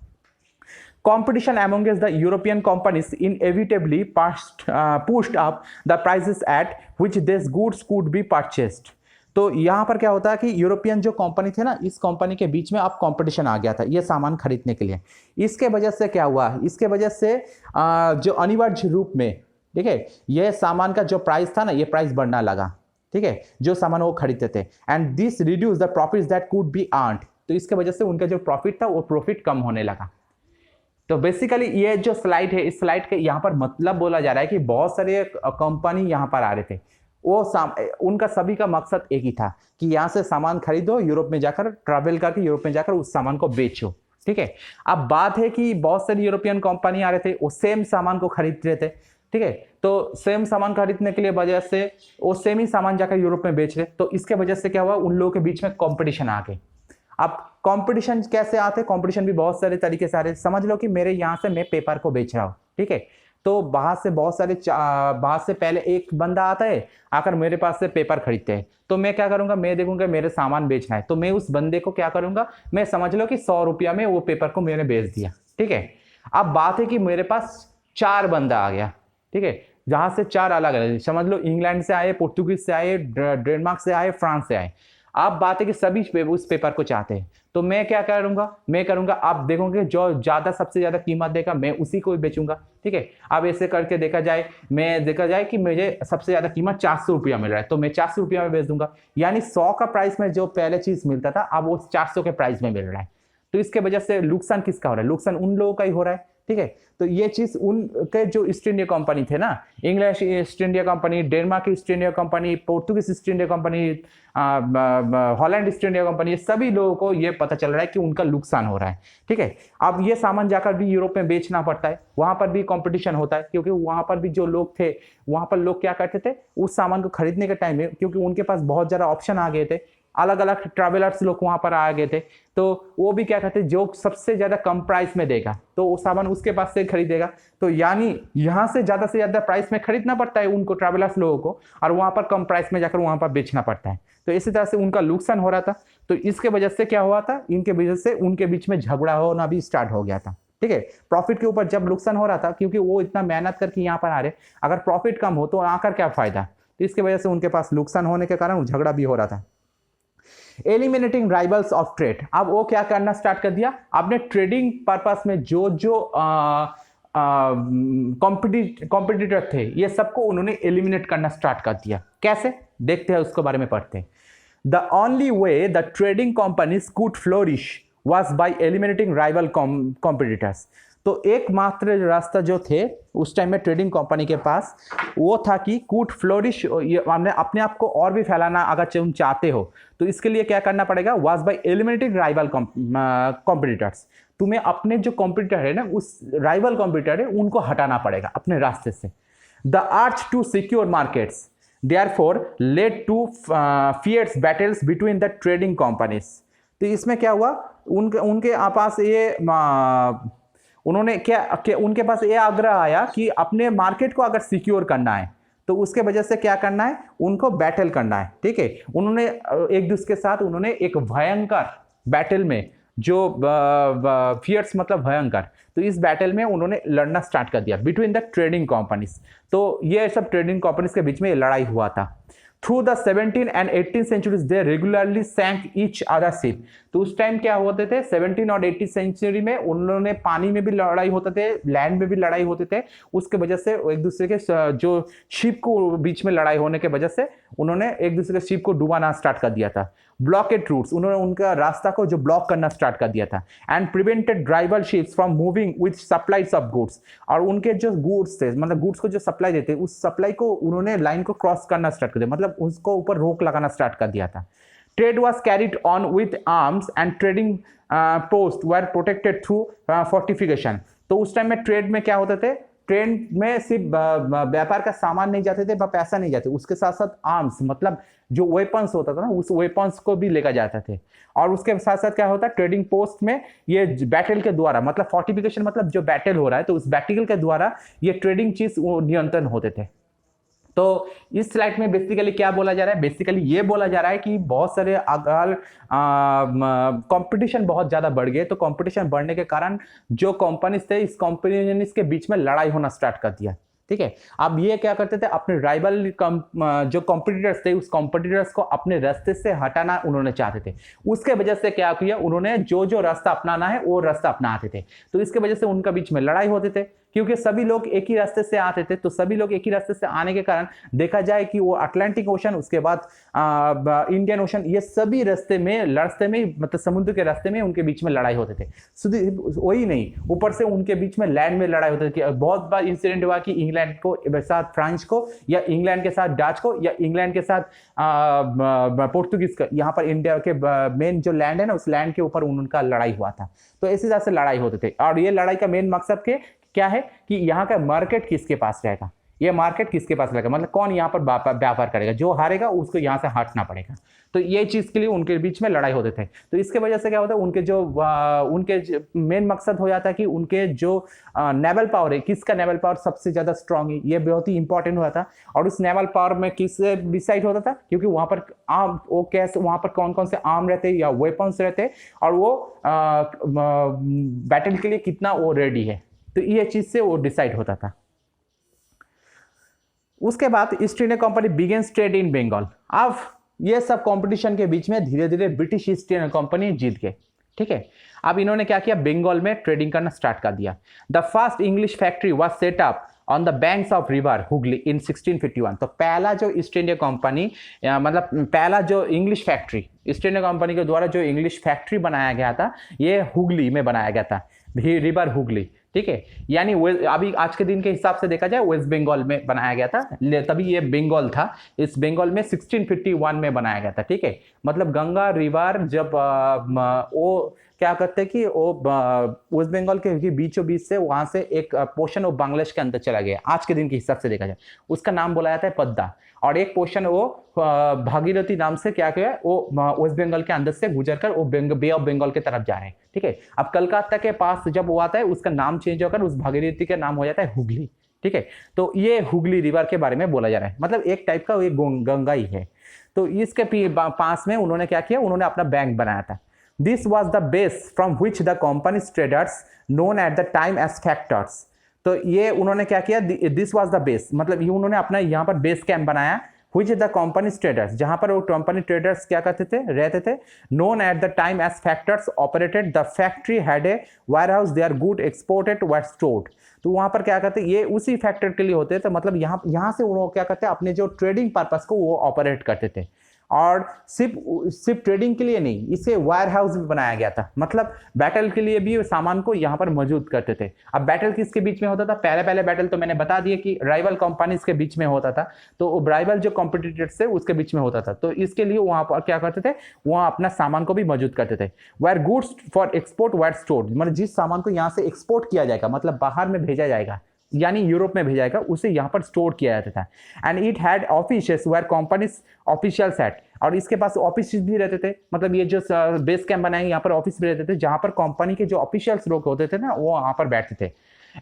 Competition amongst the European companies inevitably pushed up the prices at which these goods could be purchased. तो यहाँ पर क्या होता है कि यूरोपियन जो कंपनी थे ना, इस कंपनी के बीच में अब कंपटीशन आ गया था ये सामान खरीदने के लिए। इसके वजह से क्या हुआ? इसके वजह से जो अनिवार्य रूप में, ठीक है, ये सामान का जो प्राइस था ना, ये प्राइस बढ़ना लगा, ठीक है, जो सामान वो खरीदते थे। And this reduce the profits that could be earned. तो इसके वजह से उनका जो प्रॉफिट था वो प्रॉफिट कम होने लगा। तो बेसिकली ये जो स्लाइड है, इस स्लाइड के यहाँ पर मतलब बोला जा रहा है कि बहुत सारे कंपनी यहाँ पर आ रहे थे, उनका सभी का मकसद एक ही था कि यहाँ से सामान खरीदो, यूरोप में जाकर ट्रैवल करके यूरोप में जाकर उस सामान को बेचो, ठीक है। अब बात है कि बहुत सारी यूरोपियन कंपनी आ रहे थे, वो सेम सामान को खरीद रहे थे, ठीक है। तो सेम सामान खरीदने के लिए वजह से वो सेम ही सामान जाकर यूरोप में बेच रहे, तो इसके वजह से क्या हुआ, उन लोगों के बीच में कॉम्पिटिशन आ गई। अब कंपटीशन कैसे आते? कंपटीशन भी बहुत सारे तरीके से आ रहे। समझ लो कि मेरे यहाँ से मैं पेपर को बेच रहा हूँ, ठीक है, तो बाहर से बहुत सारे बाहर से पहले एक बंदा आता है, आकर मेरे पास से पेपर खरीदते हैं। तो मैं क्या करूंगा, मैं देखूंगा मेरे सामान बेचना है, तो मैं उस बंदे को क्या करूंगा, मैं समझ लो कि 100 रुपया में वो पेपर को मैंने बेच दिया, ठीक है। अब बात है कि मेरे पास 4 बंदा आ गया, ठीक है, जहां से 4 अलग अलग, समझ लो इंग्लैंड से आए, पोर्तुगीज से आए, डेनमार्क से आए, फ्रांस से आए। अब बात है कि सभी उस पेपर को चाहते हैं, तो मैं क्या करूंगा, मैं करूंगा, आप देखोगे जो ज्यादा सबसे ज्यादा कीमत देगा मैं उसी को बेचूंगा, ठीक है। अब ऐसे करके देखा जाए कि मुझे सबसे ज्यादा कीमत 400 रुपया मिल रहा है, तो मैं 400 रुपया में बेच दूंगा। यानी 100 का प्राइस में जो पहले चीज मिलता था, अब वो 400 के प्राइस में मिल रहा है। तो इसके वजह से नुकसान किसका हो रहा है? नुकसान उन लोगों का ही हो रहा है, ठीक है। तो ये चीज उनके जो ईस्ट इंडिया कंपनी थे ना, English East India company, Denmark east India company, Portuguese east India company, Holland east India company, ये सभी लोगों को ये पता चल रहा है कि उनका नुकसान हो रहा है, ठीक है। अब ये सामान जाकर भी यूरोप में बेचना पड़ता है, वहां पर भी कंपटीशन होता है, क्योंकि वहां पर भी जो लोग थे, वहां पर लोग क्या करते थे, उस सामान को खरीदने के टाइम में, क्योंकि उनके पास बहुत ज्यादा ऑप्शन आ गए थे, अलग अलग ट्रैवलर्स लोग वहां पर आ गए थे, तो वो भी क्या कहते हैं, जो सबसे ज्यादा कम प्राइस में देगा तो वो सामान उसके पास से खरीदेगा। तो यानी यहां से ज्यादा प्राइस में खरीदना पड़ता है उनको, ट्रैवलर्स लोगों को, और वहां पर कम प्राइस में जाकर वहां पर बेचना पड़ता है। तो इसी तरह से उनका नुकसान हो रहा था। तो इसके वजह से क्या हुआ था, इनके वजह से उनके बीच में झगड़ा होना भी स्टार्ट हो गया था, ठीक है। प्रॉफिट के ऊपर जब नुकसान हो रहा था, क्योंकि वो इतना मेहनत करके यहाँ पर आ रहे, अगर प्रॉफिट कम हो तो आकर क्या फायदा। तो इसकी वजह से उनके पास नुकसान होने के कारण झगड़ा भी हो रहा था। Eliminating rivals of trade. अब वो क्या करना स्टार्ट कर दिया, आपने ट्रेडिंग पर्पस में जो कॉम्पिटिटर थे, ये सबको उन्होंने एलिमिनेट करना स्टार्ट कर दिया। कैसे, देखते हैं, उसके बारे में पढ़ते हैं। The only way the trading companies could flourish was by eliminating rival competitors। तो एकमात्र रास्ता जो थे उस टाइम में ट्रेडिंग कंपनी के पास वो था कि कूड फ्लोरिश, हमने अपने आप को और भी फैलाना अगर तुम चाहते हो तो इसके लिए क्या करना पड़ेगा, was by eliminating rival competitors. तुम्हें अपने जो कॉम्पिटिटर है ना, उस राइवल कॉम्पिटिटर है उनको हटाना पड़ेगा अपने रास्ते से। The urge to secure markets therefore led to fierce battles between the trading companies। तो इसमें क्या हुआ, उनके उनके पास ये उन्होंने क्या उनके पास ये आग्रह आया कि अपने मार्केट को अगर सिक्योर करना है तो उसके वजह से क्या करना है, उनको बैटल करना है। ठीक है, उन्होंने एक दूसरे के साथ उन्होंने एक भयंकर बैटल में, जो फियर्स मतलब भयंकर, तो इस बैटल में उन्होंने लड़ना स्टार्ट कर दिया बिटवीन द ट्रेडिंग कंपनीज। तो ये सब ट्रेडिंग कंपनीज के बीच में लड़ाई हुआ था। Through the 17 and 18 centuries they regularly sank each other ship. तो उस टाइम क्या होते थे, 17 और 18 सेंचुरी में उन्होंने पानी में भी लड़ाई होते थे, लैंड में भी लड़ाई होते थे। उसके वजह से एक दूसरे के जो शिप को बीच में लड़ाई होने के वजह से उन्होंने एक दूसरे के शिप को डुबाना स्टार्ट कर दिया था। ब्लॉकेड रूट्स, उन्होंने उनका रास्ता को जो ब्लॉक करना स्टार्ट कर दिया था। And prevented driver ships from moving with supplies of goods. और उनके जो गुड्स थे, मतलब गुड्स को जो सप्लाई देते, उस सप्लाई को उन्होंने लाइन को क्रॉस करना स्टार्ट कर दिया, मतलब उसको ऊपर रोक लगाना स्टार्ट कर दिया था। Trade was carried on with arms and trading post were protected through fortification. तो उस टाइम में ट्रेड में क्या होते थे, ट्रेड में सिर्फ व्यापार का सामान नहीं जाते थे, पैसा नहीं जाते, उसके साथ साथ आर्म्स मतलब जो वेपन्स होता था ना, उस वेपन्स को भी लेकर जाते थे। और उसके साथ साथ क्या होता है, ट्रेडिंग पोस्ट में ये बैटल के द्वारा, मतलब फोर्टिफिकेशन मतलब जो बैटल हो रहा है, तो उस बैटल के द्वारा ये ट्रेडिंग चीज नियंत्रण होते थे। तो इस स्लाइड में बेसिकली क्या बोला जा रहा है, बेसिकली ये बोला जा रहा है कि बहुत सारे अगर कंपटीशन बहुत ज्यादा बढ़ गए, तो कंपटीशन बढ़ने के कारण जो कंपनीज थे, इस कंपनीज के बीच में लड़ाई होना स्टार्ट कर दिया। ठीक है, अब ये क्या करते थे, अपने राइवल जो कॉम्पिटिटर्स थे, उस कॉम्पिटिटर्स को अपने रास्ते से हटाना उन्होंने चाहते थे। उसके वजह से क्या किया, उन्होंने जो जो रास्ता अपनाना है वो रास्ता अपनाते थे। तो इसके वजह से उनका बीच में लड़ाई होते थे, क्योंकि सभी लोग एक ही रास्ते से आते थे। तो सभी लोग एक ही रास्ते से आने के कारण देखा जाए कि वो अटलांटिक ओशन, उसके बाद इंडियन ओशन, ये सभी रास्ते में मतलब समुद्र के रास्ते में उनके बीच में लड़ाई होते थे। वही नहीं, ऊपर से उनके बीच में लैंड में लड़ाई होती थी। बहुत बार इंसिडेंट हुआ कि इंग्लैंड को साथ फ्रांस को, या इंग्लैंड के साथ डच को, या इंग्लैंड के साथ पोर्तुगीज का, यहाँ पर इंडिया के मेन जो लैंड है ना, उस लैंड के ऊपर उनका लड़ाई हुआ था। तो इसी तरह से लड़ाई होते थे। और ये लड़ाई का मेन मकसद क्या है कि यहाँ का मार्केट किसके पास रहेगा, ये मार्केट किसके पास रहेगा, मतलब कौन यहाँ पर व्यापार करेगा, जो हारेगा उसको यहाँ से हटना पड़ेगा। तो ये चीज के लिए उनके बीच में लड़ाई होते थे। तो इसके वजह से क्या होता है, उनके मेन मकसद हो जाता है कि उनके जो नेवल पावर है, किसका नेवल पावर सबसे ज्यादा स्ट्रांग है, ये बहुत ही इंपॉर्टेंट हुआ था। और उस नेवल पावर में किस डिसाइड होता था, क्योंकि वहां पर आर्म, वो कैसे, वहां पर कौन कौन से आर्म रहते या वेपन्स रहते, और वो बैटल के लिए कितना वो रेडी है। तो ये चीज से वो डिसाइड होता था। उसके बाद East India company begins trade in Bengal. अब ये सब कंपटीशन के बीच में धीरे धीरे ब्रिटिश ईस्ट इंडिया कंपनी जीत गए। ठीक है, अब इन्होंने क्या किया, बंगाल में ट्रेडिंग करना स्टार्ट कर दिया। The first English factory was set up on the banks of river Hooghly in 1651। तो पहला जो ईस्ट इंडिया कंपनी, मतलब पहला जो English factory, east India company के द्वारा जो इंग्लिश फैक्ट्री बनाया गया था, ये हुगली में बनाया गया था, रिवर हुगली। ठीक है, यानी अभी आज के दिन के हिसाब से देखा जाए वेस्ट बंगाल में बनाया गया था, तभी ये बंगाल था। इस बंगाल में 1651 में बनाया गया था। ठीक है, मतलब गंगा रिवर जब वो क्या करते हैं कि वो वेस्ट बंगाल के बीचों बीच से वहां से एक पोर्शन वो बांग्लादेश के अंदर चला गया। आज के दिन के हिसाब से देखा जाए उसका नाम बोला जाता है पद्दा, और एक पोर्शन वो भागीरथी नाम से क्या किया, वो वेस्ट बंगाल के अंदर से गुजरकर वो बे ऑफ बंगाल की तरफ जा रहे हैं। ठीक है, अब कलकत्ता के पास जब वो आता है, उसका नाम चेंज होकर उस भागीरथी का नाम हो जाता है हुगली। ठीक है, तो ये हुगली रिवर के बारे में बोला जा रहा है, मतलब एक टाइप का ये गंगा ही है। तो इसके पास में उन्होंने क्या किया, उन्होंने अपना बैंक बनाया था। This was the base from which the company's traders known at the time as factors. तो ये उन्होंने क्या किया, दिस वॉज द बेस, मतलब ये उन्होंने अपना यहाँ पर बेस कैंप बनाया, which the company traders, जहां पर वो कंपनी ट्रेडर्स क्या करते थे, रहते थे। known at the time as factors operated, the factory had a warehouse, their good exported were stored। तो वहां पर क्या करते, ये उसी फैक्टर के लिए होते थे, मतलब यहाँ से वो क्या करते, अपने जो ट्रेडिंग पर्पस को वो ऑपरेट करते थे। और सिर्फ ट्रेडिंग के लिए नहीं, इसे वायर हाउस भी बनाया गया था, मतलब बैटल के लिए भी सामान को यहाँ पर मौजूद करते थे। अब बैटल किसके बीच में होता था? पहले बैटल तो मैंने बता दिया कि राइवल कंपनीज के बीच में होता था, तो राइवल जो कॉम्पिटिटर्स थे उसके बीच में होता था। तो इसके लिए वहां पर क्या करते थे, वहां अपना सामान को भी मौजूद करते थे। Where goods for export were stored, मतलब जिस सामान को यहाँ से एक्सपोर्ट किया जाएगा, मतलब बाहर में भेजा जाएगा, यानी यूरोप में भेजा जाएगा, उसे यहाँ पर स्टोर किया जाता था। And it had offices where company's officials had, और इसके पास ऑफिस भी रहते थे, मतलब ये जो बेस कैंप बनाए यहाँ पर ऑफिस भी रहते थे, जहां पर कंपनी के जो ऑफिशियल्स लोग होते थे ना, वो वहां पर बैठते थे।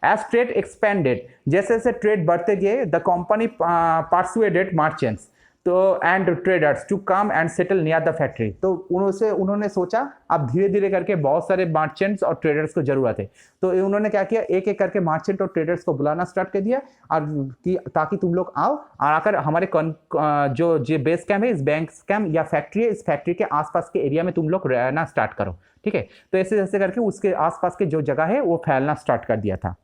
एज ट्रेड एक्सपेंडेड, जैसे जैसे ट्रेड बढ़ते गए, द कंपनी परसुएडेड मर्चेंट्स तो and traders to come and settle near the factory. तो उन्होंने सोचा अब धीरे धीरे करके बहुत सारे मर्चेंट्स और ट्रेडर्स को जरूरत है, तो उन्होंने क्या किया, एक एक करके मर्चेंट और ट्रेडर्स को बुलाना स्टार्ट कर दिया, और कि ताकि तुम लोग आओ और आकर हमारे जो बेस कैंप है, इस बेस कैंप या फैक्ट्री है, इस फैक्ट्री के आसपास के एरिया में तुम लोग रहना स्टार्ट करो, ठीक है। तो ऐसे ऐसे करके उसके आसपास के जो जगह है वो फैलना स्टार्ट कर दिया था।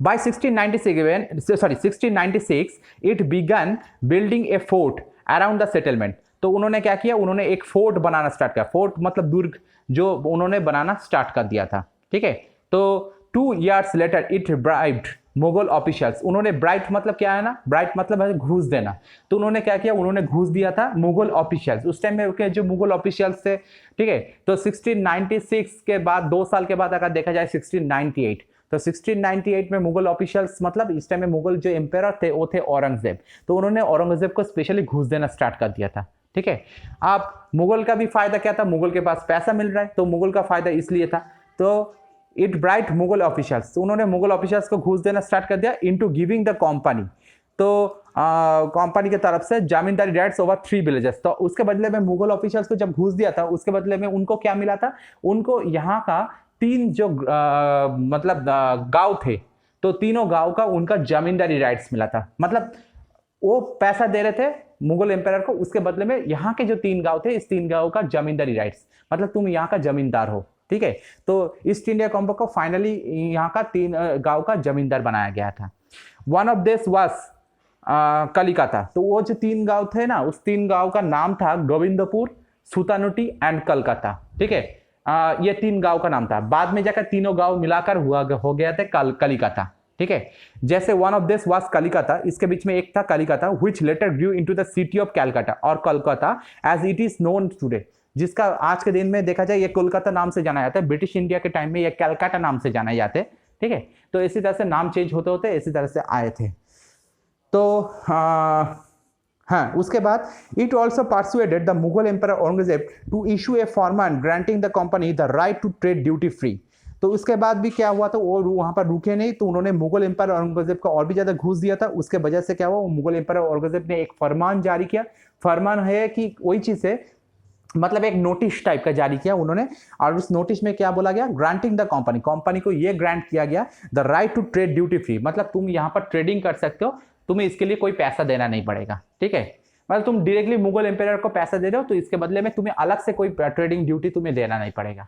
By 1696, it began building a fort around the settlement. तो उन्होंने क्या किया, उन्होंने एक फोर्ट बनाना स्टार्ट किया। फोर्ट मतलब दुर्ग, जो उन्होंने बनाना स्टार्ट कर दिया था, ठीक है। तो 2 years later it bribed Mughal officials. उन्होंने ब्राइट मतलब क्या है ना, ब्राइट मतलब है घूस देना। तो उन्होंने क्या किया, उन्होंने घूस दिया था मुगल ऑफिशियल्स। उस टाइम में जो मुगल ऑफिशियल्स थे, ठीक है। तो 1696 के बाद 2 साल के बाद अगर देखा जाए 1698, तो 1698 में मुगल ऑफिशियल्स, मतलब इस टाइम में मुगल जो एम्पायर थे वो थे औरंगजेब। तो उन्होंने औरंगजेब को स्पेशली घूस देना स्टार्ट कर दिया था, ठीक है। अब मुगल का भी फायदा क्या था, मुगल के पास पैसा मिल रहा है, तो मुगल का फायदा इसलिए था। तो इट ब्राइट मुगल ऑफिशियल्स, तो उन्होंने मुगल ऑफिशियल्स को घूस देना स्टार्ट कर दिया, इनटू गिविंग द कंपनी, तो कंपनी की तरफ से जमींदारी राइट्स ओवर 3 विलेजेस। तो उसके बदले में मुगल ऑफिशियल्स को जब घूस दिया था, उसके बदले में उनको क्या मिला था, उनको यहाँ का 3 जो मतलब गांव थे, तो तीनों गांव का उनका जमींदारी राइट्स मिला था। मतलब वो पैसा दे रहे थे मुगल एम्पायर को, उसके बदले में यहाँ के जो 3 गांव थे, इस 3 गांव का जमींदारी राइट्स, मतलब तुम यहाँ का जमींदार हो, ठीक है। तो ईस्ट इंडिया कंपनी को फाइनली यहाँ का 3 गांव का जमींदार बनाया गया था। One of this was Kalikata. तो वो जो 3 गांव थे ना, उस 3 गांव का नाम था गोविंदपुर, सुतानुटी एंड कलकत्ता, ठीक है। ये 3 गांव का नाम था। बाद में जाकर तीनों गांव मिलाकर हो गया था कलिकता, ठीक है। जैसे one of this was Kalikata, इसके बीच में एक था Kalikata, which later grew into the city of Calcutta और Kolkata as it is known today, जिसका आज के दिन में देखा जाए ये कोलकाता नाम से जाना जाता है। ब्रिटिश इंडिया के टाइम में ये कैलकाटा नाम से जाने जाते, ठीक है। तो इसी तरह से नाम चेंज होते होते इसी तरह से आए थे। तो हाँ, उसके बाद it also persuaded the Mughal empire Aurangzeb to issue a farman granting the company the right to trade duty free. तो उसके बाद भी क्या हुआ था, वो वहां पर रुके नहीं, तो उन्होंने मुगल एम्पायर औरंगजेब को और भी ज्यादा घूस दिया था। उसके वजह से क्या हुआ, मुगल एम्पायर औरंगजेब ने एक फरमान जारी किया। फरमान है कि वही चीज है, मतलब एक नोटिस टाइप का जारी किया उन्होंने, और उस नोटिस में क्या बोला गया, ग्रांटिंग द कंपनी को ये ग्रांट किया गया the right to trade duty free, मतलब तुम यहाँ पर ट्रेडिंग कर सकते हो, तुम्हें इसके लिए कोई पैसा देना नहीं पड़ेगा, ठीक है। मतलब तुम डायरेक्टली मुगल एम्पायर को पैसा दे रहे हो, तो इसके बदले में तुम्हें अलग से कोई ट्रेडिंग ड्यूटी तुम्हें देना नहीं पड़ेगा।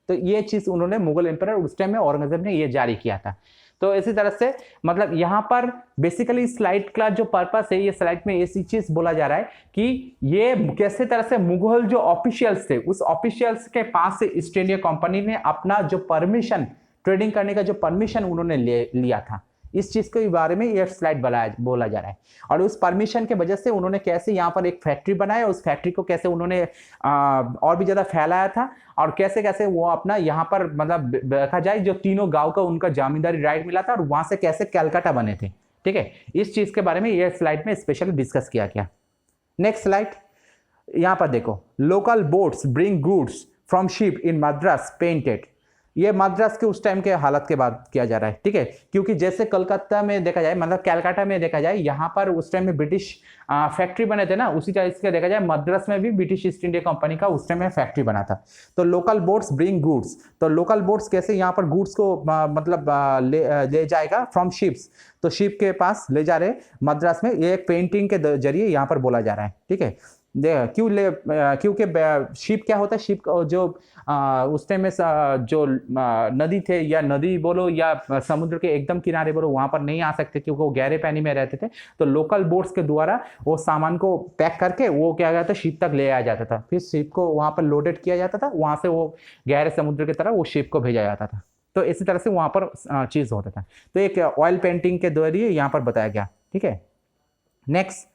तो ये चीज उन्होंने मुगल एम्पायर उस टाइम में औरंगजेब ने ये जारी किया था। तो इसी तरह से मतलब यहाँ पर बेसिकली स्लाइड का जो पर्पस है, ये स्लाइड में ऐसी चीज बोला जा रहा है कि ये कैसे तरह से मुगल जो ऑफिशियल्स थे, उस ऑफिशियल्स के पास से ईस्ट इंडिया कंपनी ने अपना जो परमिशन, ट्रेडिंग करने का जो परमिशन उन्होंने लिया था, इस चीज के बारे में ये स्लाइड बोला जा रहा है। और उस परमिशन के वजह से उन्होंने कैसे यहाँ पर एक फैक्ट्री बनाया, उस फैक्ट्री को कैसे उन्होंने और भी ज्यादा फैलाया था, और कैसे कैसे वो अपना यहाँ पर मतलब देखा जाए जो तीनों गांव का उनका जमींदारी राइट मिला था, और वहां से कैसे कलकत्ता बने थे, ठीक है। इस चीज के बारे में ये स्लाइड में स्पेशली डिस्कस किया गया। नेक्स्ट स्लाइड, यहाँ पर देखो, local boats bring goods from ship in Madras painted. ये मद्रास के उस टाइम के हालत के बाद किया जा रहा है, ठीक है। क्योंकि जैसे कलकत्ता में देखा जाए, मतलब कैलकाटा में देखा जाए, यहाँ पर उस टाइम में ब्रिटिश फैक्ट्री बने थे ना, उसी तरह से देखा जाए मद्रास में भी ब्रिटिश ईस्ट इंडिया कंपनी का उस टाइम में फैक्ट्री बना था। तो लोकल बोट्स ब्रिंग गुड्स, तो लोकल बोट्स कैसे यहाँ पर गुड्स को मतलब ले जाएगा फ्रॉम शिप्स, तो शिप के पास ले जा रहे मद्रास में, ये एक पेंटिंग के जरिए यहाँ पर बोला जा रहा है, ठीक है। क्योंकि शिप क्या होता है, शिप जो उस टाइम में जो नदी थे या नदी बोलो या समुद्र के एकदम किनारे बोलो वहां पर नहीं आ सकते क्योंकि वो गहरे पानी में रहते थे। तो लोकल बोट्स के द्वारा वो सामान को पैक करके वो क्या गया था, शिप तक ले आया जाता था, फिर शिप को वहां पर लोडेड किया जाता था, वहां से वो गहरे समुद्र की तरफ वो शिप को भेजा जाता था। तो इसी तरह से वहां पर चीज होता था। तो एक ऑयल पेंटिंग के जरिए यहाँ पर बताया गया। ठीक है, next,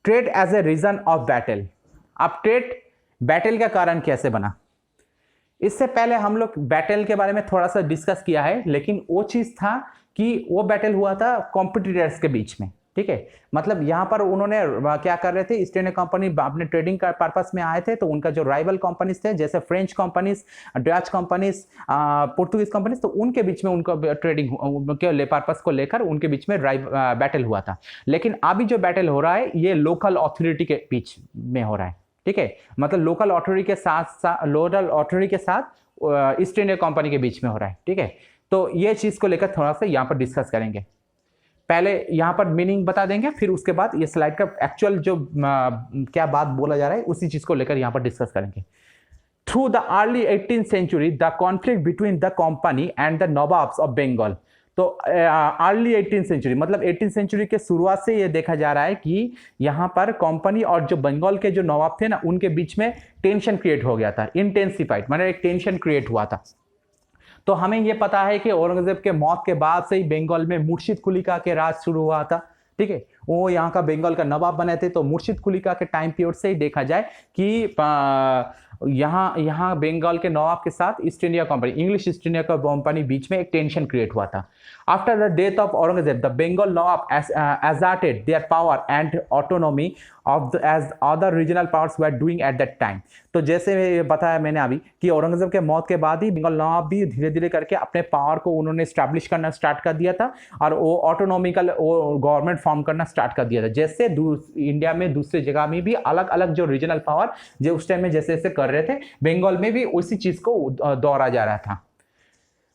trade as a reason of battle. अब ट्रेड बैटल का कारण कैसे बना, इससे पहले हम लोग बैटल के बारे में थोड़ा सा डिस्कस किया है, लेकिन वो चीज था कि वो बैटल हुआ था कॉम्पिटिटर्स के बीच में। ठीक है, मतलब यहां पर उन्होंने क्या कर रहे थे, ईस्ट इंडिया कंपनी अपने ट्रेडिंग का पर्पस में आए थे, तो उनका जो राइवल कंपनीज थे जैसे French companies, Dutch companies, Portuguese companies, तो उनके बीच में उनका ट्रेडिंग के पर्पस को लेकर उनके बीच में बैटल हुआ था। लेकिन अभी जो बैटल हो रहा है ये लोकल अथॉरिटी के बीच में हो रहा है। ठीक है, मतलब लोकल अथॉरिटी के साथ ईस्ट इंडिया कंपनी के बीच में हो रहा है। ठीक है, तो ये चीज को लेकर थोड़ा सा यहाँ पर डिस्कस करेंगे। पहले यहाँ पर मीनिंग बता देंगे, फिर उसके बाद ये स्लाइड का एक्चुअल जो क्या बात बोला जा रहा है उसी चीज को लेकर यहाँ पर डिस्कस करेंगे। Through the early 18th century the conflict between the company and the nawabs of Bengal. तो अर्ली 18th सेंचुरी मतलब 18th सेंचुरी के शुरुआत से ये देखा जा रहा है कि यहाँ पर कंपनी और जो बंगाल के जो नवाब थे ना उनके बीच में टेंशन क्रिएट हो गया था, इंटेंसिफाइड, मतलब एक टेंशन क्रिएट हुआ था। तो हमें यह पता है कि औरंगजेब के मौत के बाद से ही बंगाल में मुर्शिद कुलिका के राज शुरू हुआ था। ठीक है, वो यहाँ का बंगाल का नवाब बने थे। तो मुर्शिद कुलिका के टाइम पीरियड से ही देखा जाए कि यहाँ बंगाल के नवाब के साथ East India company, English East India company बीच में एक टेंशन क्रिएट हुआ था। After the death of Aurangzeb the Bengal nawab asserted their power and autonomy as other regional powers were doing at that time। तो जैसे बताया मैंने अभी कि औरंगजेब के मौत के बाद ही बंगाल नवाब भी धीरे धीरे करके अपने पावर को उन्होंने स्टैब्लिश करना स्टार्ट कर दिया था और वो ऑटोनॉमिकल गवर्नमेंट फॉर्म करना स्टार्ट कर दिया था। जैसे इंडिया में दूसरी जगह में भी अलग अलग जो रीजनल पावर जो उस टाइम में जैसे जैसे कर रहे थे, बंगाल में भी उसी चीज को दोहरा जा रहा था।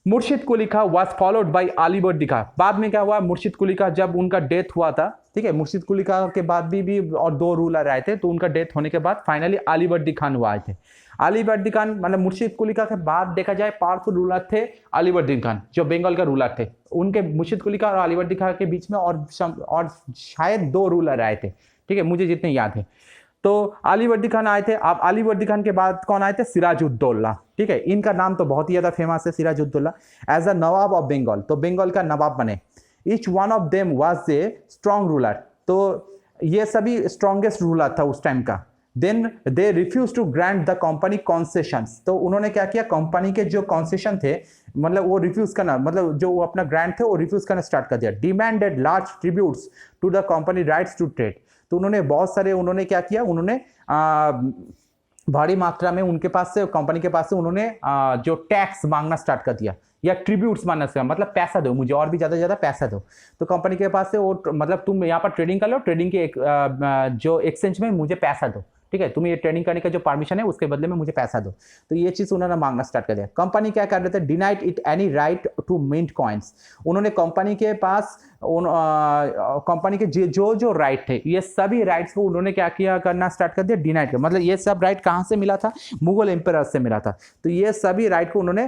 Murshid Quli was followed by Alivardi Khan. बाद में क्या हुआ, मुर्शिद कुलिका जब उनका डेथ हुआ था, ठीक है, मुर्शिद कुलिका के बाद भी और दो रूलर आए थे, तो उनका डेथ होने के बाद फाइनली अलीवर्दी खान हुआ थे। अलीवर्दी खान मतलब मुर्शिद कुलिका के बाद देखा जाए पावरफुल रूलर थे अलीवर्दी खान जो बंगाल का रूलर थे। उनके मुर्शिद कुलिका और अलीवर्दी खान के बीच में और शायद दो रूलर आए थे। ठीक है, मुझे जितने याद है। तो अलीवर्दी खान आए थे। अब अलीवर्दी खान के बाद कौन आए थे, सिराजुद्दौला। ठीक है, इनका नाम तो बहुत ही ज्यादा फेमस है, Sirajuddaula as a nawab of Bengal. तो बंगाल का नवाब बने। Each one of them was a strong ruler. तो ये सभी स्ट्रॉन्गेस्ट रूलर था उस टाइम का। Then they refuse to grant the company concessions. तो उन्होंने क्या किया, कंपनी के जो कॉन्सेशन थे मतलब वो रिफ्यूज करना, मतलब जो अपना ग्रांट थे वो रिफ्यूज करना स्टार्ट कर दिया। Demanded large tributes to the company rights to trade. तो उन्होंने बहुत सारे उन्होंने क्या किया, उन्होंने भारी मात्रा में उनके पास से, कंपनी के पास से उन्होंने जो टैक्स मांगना स्टार्ट कर दिया या ट्रिब्यूट्स मांगना स्टार्ट, मतलब पैसा दो मुझे और भी ज्यादा पैसा दो। तो कंपनी के पास से वो मतलब तुम यहाँ पर ट्रेडिंग कर लो, ट्रेडिंग के जो एक्सचेंज में मुझे पैसा दो। ठीक है, तुम्हें ये ट्रेडिंग करने का जो परमिशन है उसके बदले में मुझे पैसा दो। तो ये चीज उन्होंने मांगना स्टार्ट कर दिया। कंपनी क्या कर रहे थे, denied it any right to mint coins. उन्होंने कंपनी के पास कंपनी के जो राइट थे ये सभी राइट्स को उन्होंने क्या किया करना स्टार्ट कर दिया, डिनाइड कर। मतलब ये सब राइट कहाँ से मिला था, मुगल एम्पायर से मिला था। तो ये सभी राइट को उन्होंने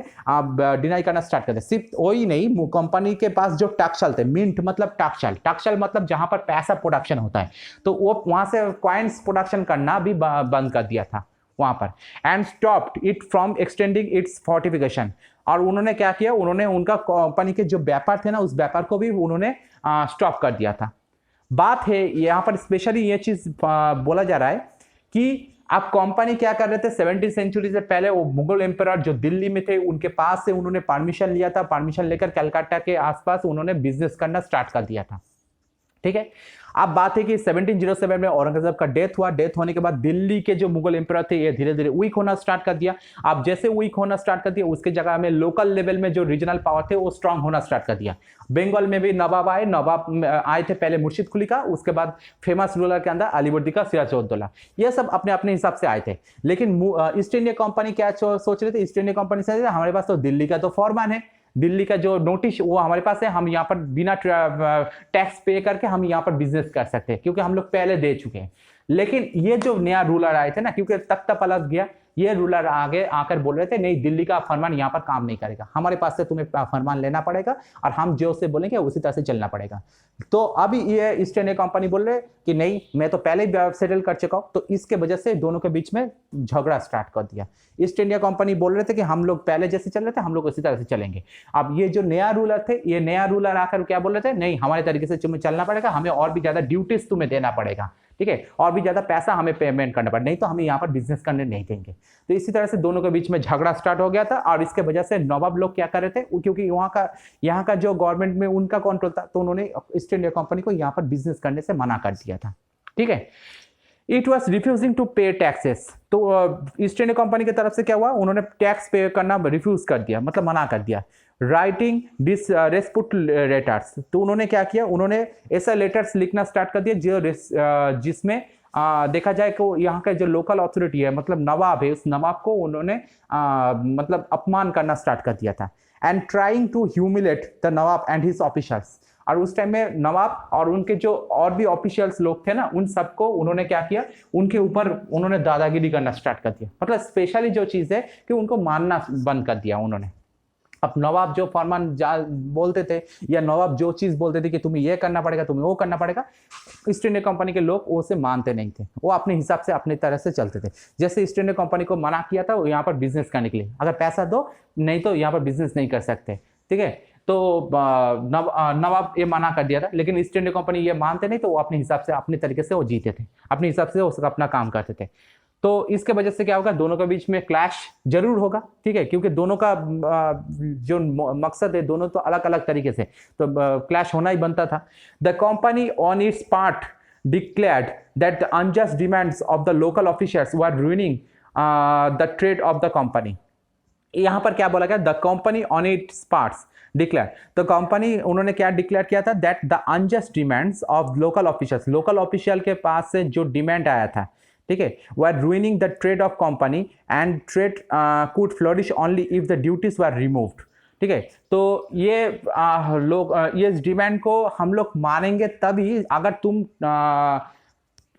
डिनाई करना स्टार्ट कर दिया। सिर्फ वही नहीं, कंपनी के पास जो टाक्सल थे, मिंट मतलब टाक्सल मतलब जहां पर पैसा प्रोडक्शन होता है, तो वो वहां से कॉइन्स प्रोडक्शन करना भी बंद कर दिया था वहां पर। And stopped it from extending its fortification. और उन्होंने क्या किया, उन्होंने उनका कंपनी के जो व्यापार थे ना उस व्यापार को भी उन्होंने स्टॉप कर दिया था। बात है यहाँ पर स्पेशली ये चीज बोला जा रहा है कि अब कंपनी क्या कर रहे थे, 17वीं सेंचुरी से पहले वो मुगल एम्पायर जो दिल्ली में थे उनके पास से उन्होंने परमिशन लिया था। परमिशन लेकर कलकत्ता के आसपास उन्होंने बिजनेस करना स्टार्ट कर दिया था। ठीक है, अब बात है कि 1707 में औरंगजेब का डेथ हुआ। डेथ होने के बाद दिल्ली के जो मुगल एम्पायर थे ये धीरे धीरे वीक होना स्टार्ट कर दिया। अब जैसे वीक होना स्टार्ट कर दिया उसके जगह में लोकल लेवल में जो रीजनल पावर थे वो स्ट्रांग होना स्टार्ट कर दिया। बंगाल में भी नवाब आए थे, पहले मुर्शिद कुलिका, उसके बाद फेमस रूलर के अंदर अलीवर्दी का, सिराजुद्दौला, ये सब अपने अपने हिसाब से आए थे। लेकिन ईस्ट इंडिया कंपनी क्या सोच रहे थे, ईस्ट इंडिया कंपनी से हमारे पास तो दिल्ली का तो फॉरमान है, दिल्ली का जो नोटिस वो हमारे पास है, हम यहाँ पर बिना टैक्स पे करके हम यहाँ पर बिजनेस कर सकते हैं क्योंकि हम लोग पहले दे चुके हैं। लेकिन ये जो नया रूलर आए थे ना, क्योंकि तख्ता पलट गया, ये रूलर आगे आकर बोल रहे थे नहीं दिल्ली का फरमान यहाँ पर काम नहीं करेगा, हमारे पास से तुम्हें फरमान लेना पड़ेगा और हम जो से बोलेंगे उसी तरह से चलना पड़ेगा। तो अभी ये ईस्ट इंडिया कंपनी बोल रहे कि नहीं मैं तो पहले ही सेटल कर चुका हूं, तो इसके वजह से दोनों के बीच में झगड़ा स्टार्ट कर दिया। ईस्ट इंडिया कंपनी बोल रहे थे कि हम लोग पहले जैसे चल रहे थे हम लोग उसी तरह से चलेंगे। अब ये जो नया रूलर थे, ये नया रूलर आकर क्या बोल रहे थे, नहीं हमारे तरीके से तुम्हें चलना पड़ेगा, हमें और भी ज्यादा ड्यूटीज तुम्हें देना पड़ेगा, ठीक है, और भी ज्यादा पैसा हमें पेमेंट करना पड़ेगा, नहीं तो हमें यहाँ पर बिजनेस करने नहीं देंगे। तो इसी तरह से दोनों के बीच में झगड़ा स्टार्ट हो गया था और इसके वजह से नवाब लोग क्या कर रहे थे, क्योंकि यहाँ का जो गवर्नमेंट में उनका कंट्रोल था, तो उन्होंने ईस्ट इंडिया कंपनी को यहाँ पर बिजनेस करने से मना कर दिया था, ठीक है। इट वॉज रिफ्यूजिंग टू पे टैक्सेस, तो ईस्ट इंडिया कंपनी की तरफ से क्या हुआ, उन्होंने टैक्स पे करना रिफ्यूज कर दिया, मतलब मना कर दिया। राइटिंग दिस रेस्पुट लेटर्स, तो उन्होंने क्या किया, उन्होंने ऐसा लेटर्स लिखना स्टार्ट कर दिया जो जिसमें देखा जाए कि यहाँ का जो लोकल अथॉरिटी है, मतलब नवाब है, उस नवाब को उन्होंने मतलब अपमान करना स्टार्ट कर दिया था। And trying to humiliate the nawab and his officers, और उस टाइम में नवाब और उनके जो और भी ऑफिशियल्स लोग थे ना, उन सबको उन्होंने क्या किया, उनके ऊपर उन्होंने दादागिरी करना स्टार्ट कर दिया। मतलब स्पेशली जो चीज है कि उनको मानना बंद कर दिया उन्होंने। अब नवाब जो फरमान बोलते थे या नवाब जो चीज बोलते थे कि तुम्हें ये करना पड़ेगा, तुम्हें वो करना पड़ेगा, ईस्ट इंडिया कंपनी के लोग वो से मानते नहीं थे, वो अपने हिसाब से अपनी तरह से चलते थे। जैसे ईस्ट इंडिया कंपनी को मना किया था वो यहाँ पर बिजनेस करने के लिए, अगर पैसा दो नहीं तो यहाँ पर बिजनेस नहीं कर सकते, ठीक है। तो नवाब ये मना कर दिया था, लेकिन ईस्ट इंडिया कंपनी ये मानते नहीं, तो वो अपने हिसाब से अपने तरीके से वो जीते थे, अपने हिसाब से उसका अपना काम करते थे। तो इसके वजह से क्या होगा, दोनों के बीच में क्लैश जरूर होगा, ठीक है, क्योंकि दोनों का जो मकसद है दोनों तो अलग अलग तरीके से, तो क्लैश होना ही बनता था। The company on it's part declared that the unjust demands of the local officials were ruining the trade of the company. यहाँ पर क्या बोला गया, the company on its parts declare, तो कंपनी उन्होंने क्या डिक्लेयर किया था, that the unjust demands of local officials, local official के पास से जो डिमांड आया था, ठीक है, were ruining the trade of company and trade could flourish only if the duties were removed, ठीक है। तो ये लोग ये डिमांड को हम लोग मानेंगे तभी अगर तुम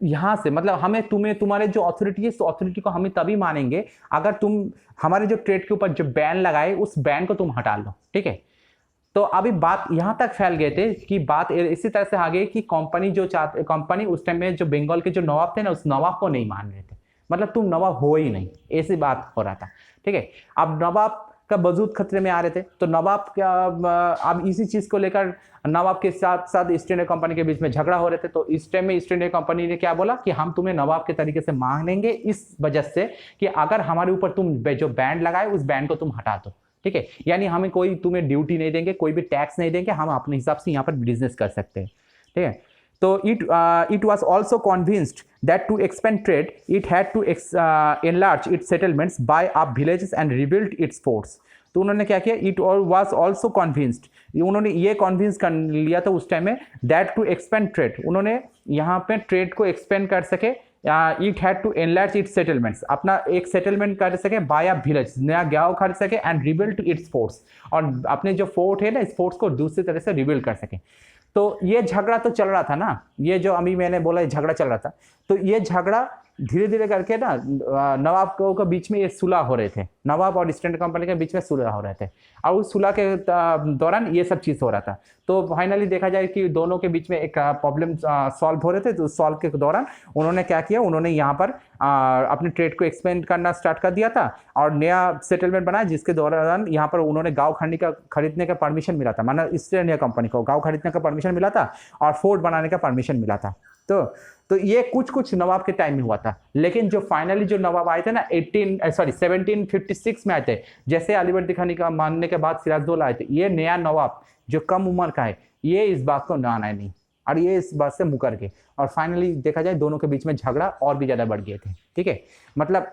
यहाँ से, मतलब हमें तुम्हारे जो अथॉरिटी है, तो अथॉरिटी को हमें तभी मानेंगे अगर तुम हमारे जो ट्रेड के ऊपर जो बैन लगाए उस बैन को तुम हटा लो, ठीक है। तो अभी बात यहाँ तक फैल गए थे कि बात इसी तरह से आ गई कि कंपनी उस टाइम में जो बंगाल के जो नवाब थे ना, उस नवाब को नहीं मान रहे थे, मतलब तुम नवाब हो ही नहीं, ऐसी बात हो रहा था, ठीक है। अब नवाब का वजूद खतरे में आ रहे थे, तो नवाब क्या, अब इसी चीज को लेकर नवाब के साथ साथ ईस्ट इंडिया कंपनी के बीच में झगड़ा हो रहे थे। तो इस टाइम में ईस्ट इंडिया कंपनी ने क्या बोला कि हम तुम्हें नवाब के तरीके से मांगेंगे, इस वजह से कि अगर हमारे ऊपर तुम जो बैंड लगाए उस बैंड को तुम हटा दो, ठीक है, यानी हमें कोई तुम्हें ड्यूटी नहीं देंगे, कोई भी टैक्स नहीं देंगे, हम अपने हिसाब से यहाँ पर बिजनेस कर सकते हैं, ठीक है। तो it was also convinced that to expand trade it had to enlarge its settlements, buy up villages and rebuild its forts. तो उन्होंने क्या किया, it was also convinced, उन्होंने ये कन्विंस कर लिया था उस टाइम में, that to expand trade, उन्होंने यहाँ पे ट्रेड को एक्सपेंड कर सके, it had to enlarge its settlements, अपना एक सेटलमेंट कर सके, बाय अ विलेज, नया गांव खरीद सके, एंड रिबिल्ड इट्स फोर्ट्स, और अपने जो फोर्ट है ना इस फोर्ट्स को दूसरी तरह से रिबिल्ड कर सके। तो ये झगड़ा तो चल रहा था ना, ये जो अभी मैंने बोला ये झगड़ा चल रहा था, तो ये झगड़ा धीरे धीरे करके ना नवाब के बीच में ये सुलह हो रहे थे, नवाब और ईस्ट इंडिया कंपनी के बीच में सुलह हो रहे थे, और उस सुलह के दौरान ये सब चीज़ हो रहा था। तो फाइनली देखा जाए कि दोनों के बीच में एक प्रॉब्लम सॉल्व हो रहे थे। तो सॉल्व के दौरान उन्होंने क्या किया, उन्होंने यहाँ पर अपने ट्रेड को एक्सपेंड करना स्टार्ट कर दिया था और नया सेटलमेंट बनाया, जिसके दौरान यहाँ पर उन्होंने गाँव खरीदने का परमिशन मिला था, माना ईस्ट इंडिया कंपनी को गाँव खरीदने का परमिशन मिला था और फोर्ट बनाने का परमिशन मिला था। तो ये कुछ नवाब के टाइम में हुआ था। लेकिन जो फाइनली जो नवाब आए थे ना 1756 में आए थे, जैसे अलीवर्दी खानी का मानने के बाद सिराजुद्दौला आए थे, ये नया नवाब जो कम उम्र का है, ये इस बात को माना नहीं और ये इस बात से मुकर गए, और फाइनली देखा जाए दोनों के बीच में झगड़ा और भी ज्यादा बढ़ गए थे, ठीक है। मतलब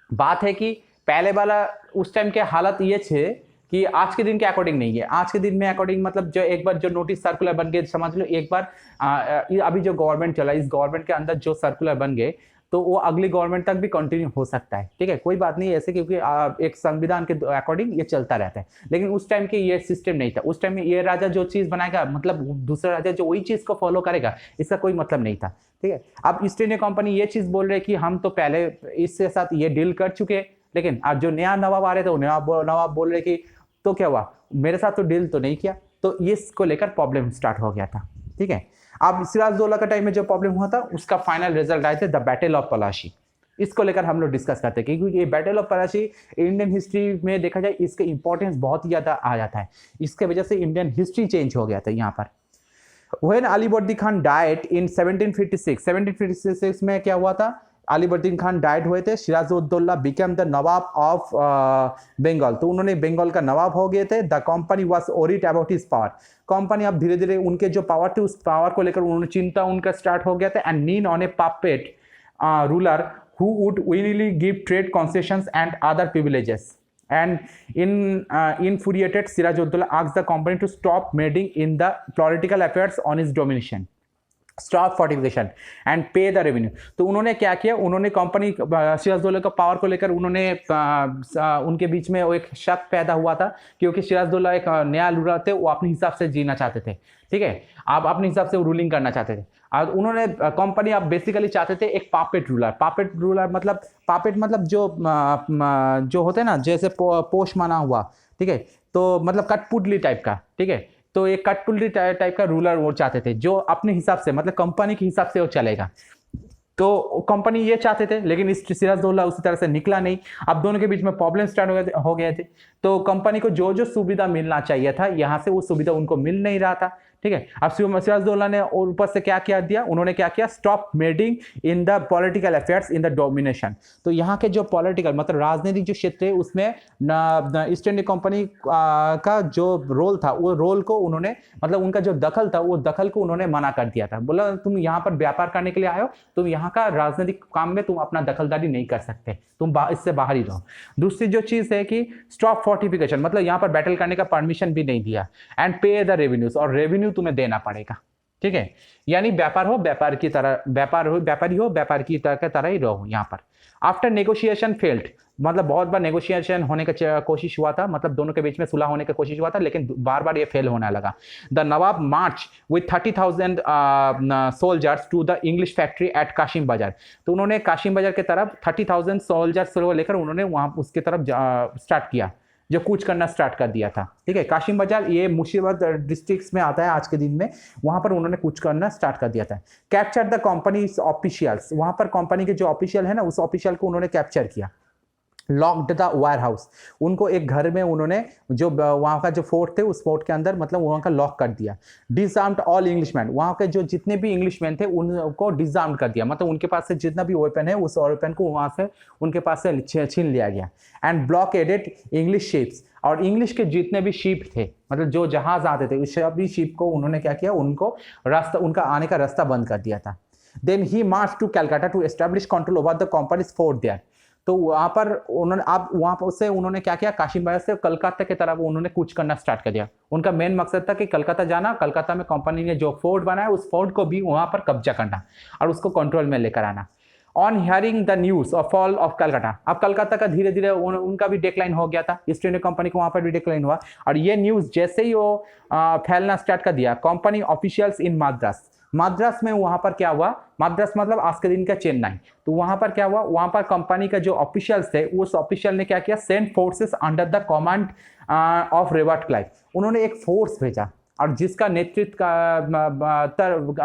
बात है कि पहले वाला उस टाइम के हालत ये थे कि आज के दिन के अकॉर्डिंग नहीं है। आज के दिन में अकॉर्डिंग मतलब जो एक बार जो नोटिस सर्कुलर बन गए, समझ लो एक बार अभी जो गवर्नमेंट चला, इस गवर्नमेंट के अंदर जो सर्कुलर बन गए, तो वो अगली गवर्नमेंट तक भी कंटिन्यू हो सकता है, ठीक है, कोई बात नहीं ऐसे, क्योंकि एक संविधान के अकॉर्डिंग ये चलता रहता है। लेकिन उस टाइम के ये सिस्टम नहीं था, उस टाइम में ये राजा जो चीज बनाएगा मतलब दूसरा राजा जो वही चीज को फॉलो करेगा, इसका कोई मतलब नहीं था, ठीक है। अब ईस्ट इंडिया कंपनी ये चीज बोल रहे कि हम तो पहले इसके साथ ये डील कर चुके, लेकिन आज जो नया नवाब आ रहे थे वो नवाब बोल रहे कि तो क्या हुआ, मेरे साथ तो डील तो नहीं किया, तो इसको लेकर प्रॉब्लम स्टार्ट हो गया था, ठीक है। अब सिराजदौल्ला का टाइम में जो प्रॉब्लम हुआ था उसका फाइनल रिजल्ट आए थे द बैटल ऑफ पलाशी। इसको लेकर हम लोग डिस्कस करते हैं क्योंकि ये बैटल ऑफ पलाशी इंडियन हिस्ट्री में देखा जाए इसका इंपॉर्टेंस बहुत ही ज्यादा आ जाता है, इसके वजह से इंडियन हिस्ट्री चेंज हो गया था यहाँ पर। When Alivardi Khan died in 1756 में क्या हुआ था, अलीवर्दीन खान डाइड हुए थे, Sirajuddaula became the nawab of Bengal, तो उन्होंने बंगाल का नवाब हो गए थे। The company was worried about his power, company अब धीरे धीरे उनके जो पावर थे उस पावर को लेकर उन्होंने चिंता उनका स्टार्ट हो गया था। एंड नीन on A puppet ruler who would willingly give trade concessions and other privileges, and infuriated Sirajuddaulah asked the company to stop meddling in the political affairs on his domination, stop fortification and पे द रेवेन्यू। तो उन्होंने क्या किया, उन्होंने कंपनी सिराजदौल्ला का पावर को लेकर उन्होंने उनके बीच में एक शक पैदा हुआ था क्योंकि सिराजदौल्ला एक नया रूलर थे, वो अपने हिसाब से जीना चाहते थे, ठीक है, आप अपने हिसाब से रूलिंग करना चाहते थे। और उन्होंने कंपनी आप बेसिकली चाहते थे एक पापेट रूलर मतलब जो होते हैं ना, जैसे पोष माना हुआ, ठीक है, तो मतलब कठपुतली टाइप का, ठीक है, तो एक कठपुतली टाइप का रूलर वो चाहते थे जो अपने हिसाब से मतलब कंपनी के हिसाब से वो चलेगा। तो कंपनी ये चाहते थे, लेकिन इस सिराजदौल्ला उसी तरह से निकला नहीं। अब दोनों के बीच में प्रॉब्लम स्टार्ट हो गए थे। तो कंपनी को जो जो सुविधा मिलना चाहिए था यहाँ से वो सुविधा उनको मिल नहीं रहा था, ठीक है। अब सिराजदौल्ला ने ऊपर से क्या किया दिया, उन्होंने क्या किया, stop madding in the political affairs in the domination. तो यहाँ के जो पॉलिटिकल मतलब राजनीतिक जो क्षेत्र है उसमें ईस्ट इंडिया कंपनी का जो रोल था वो रोल को उन्होंने मतलब उनका जो दखल था वो दखल को उन्होंने मना कर दिया था। बोला तुम यहाँ पर व्यापार करने के लिए आए हो, तुम यहाँ का राजनीतिक काम में तुम अपना दखलदारी नहीं कर सकते, तुम इससे बाहर ही रहो। दूसरी जो चीज है कि स्टॉप फोर्टिफिकेशन, मतलब यहाँ पर बैटल करने का परमिशन भी नहीं दिया। एंड पे द रेवेन्यूज, और रेवेन्यू तुम्हें देना पड़ेगा, ठीक है। यानी व्यापार हो व्यापार की तरह, व्यापार की तरह ही रहो यहाँ पर। आफ्टर नेगोशिएशन फेल्ड, मतलब बहुत बार नेगोशिएशन होने का कोशिश हुआ था, मतलब दोनों के बीच में सुलह होने का कोशिश हुआ था, लेकिन बार बार ये फेल होने लगा। The nawab march with 30,000 soldiers to the English factory at Kasimbazar. तो उन्होंने काशिम बाजार की तरफ 30,000 सोल्जर्स लेकर उन्होंने वहां उसकी तरफ स्टार्ट किया, जो कूच करना स्टार्ट कर दिया था, ठीक है। काशिम बाजार ये मुर्शिदाबाद डिस्ट्रिक्ट में आता है आज के दिन में, वहां पर उन्होंने कूच करना स्टार्ट कर दिया था। कैप्चर द कंपनी ऑफिशियल्स, वहां पर कंपनी के जो ऑफिशियल है ना उस ऑफिशियल को उन्होंने कैप्चर किया। लॉक्ड द वायर हाउस, उनको एक घर में उन्होंने जो वहां का जो फोर्ट थे उस फोर्ट के अंदर मतलब वहां का लॉक कर दिया। डिसआर्म्ड ऑल इंग्लिशमैन, वहां के जो जितने भी इंग्लिशमैन थे उनको डिसआर्म कर दिया, मतलब उनके पास से जितना भी वेपन है उस वेपन को वहां से उनके पास से छीन लिया गया। एंड ब्लॉकेडेड इंग्लिश शिप्स, और इंग्लिश के जितने भी शिप थे मतलब जो जहाज आते थे उस सभी शिप को उन्होंने क्या किया, उनको रास्ता, उनका आने का रास्ता बंद कर दिया था। Then he march to Calcutta to establish control over the company's fort there. तो वहां पर उन्होंने अब वहां पर से उन्होंने क्या किया, काशिम बाजार से कलकत्ता की तरफ उन्होंने कूच करना स्टार्ट कर दिया। उनका मेन मकसद था कि कलकत्ता जाना, कलकत्ता में कंपनी ने जो फोर्ट बनाया उस फोर्ट को भी वहां पर कब्जा करना और उसको कंट्रोल में लेकर आना। On hearing the news of fall of Calcutta, अब कलकत्ता का धीरे धीरे उनका भी डिक्लाइन हो गया था, ईस्ट इंडिया कंपनी को वहां पर भी डिक्लाइन हुआ। और ये न्यूज जैसे ही वो फैलना स्टार्ट कर दिया, कंपनी ऑफिशियल्स इन मद्रास में वहां पर क्या हुआ, मद्रास मतलब आज के दिन का चेन्नई, तो वहां पर क्या हुआ, वहां पर कंपनी का जो ऑफिशियल्स थे उस ऑफिशियल ने क्या किया, send forces under the command of Robert Clive. उन्होंने एक फोर्स भेजा और जिसका नेतृत्व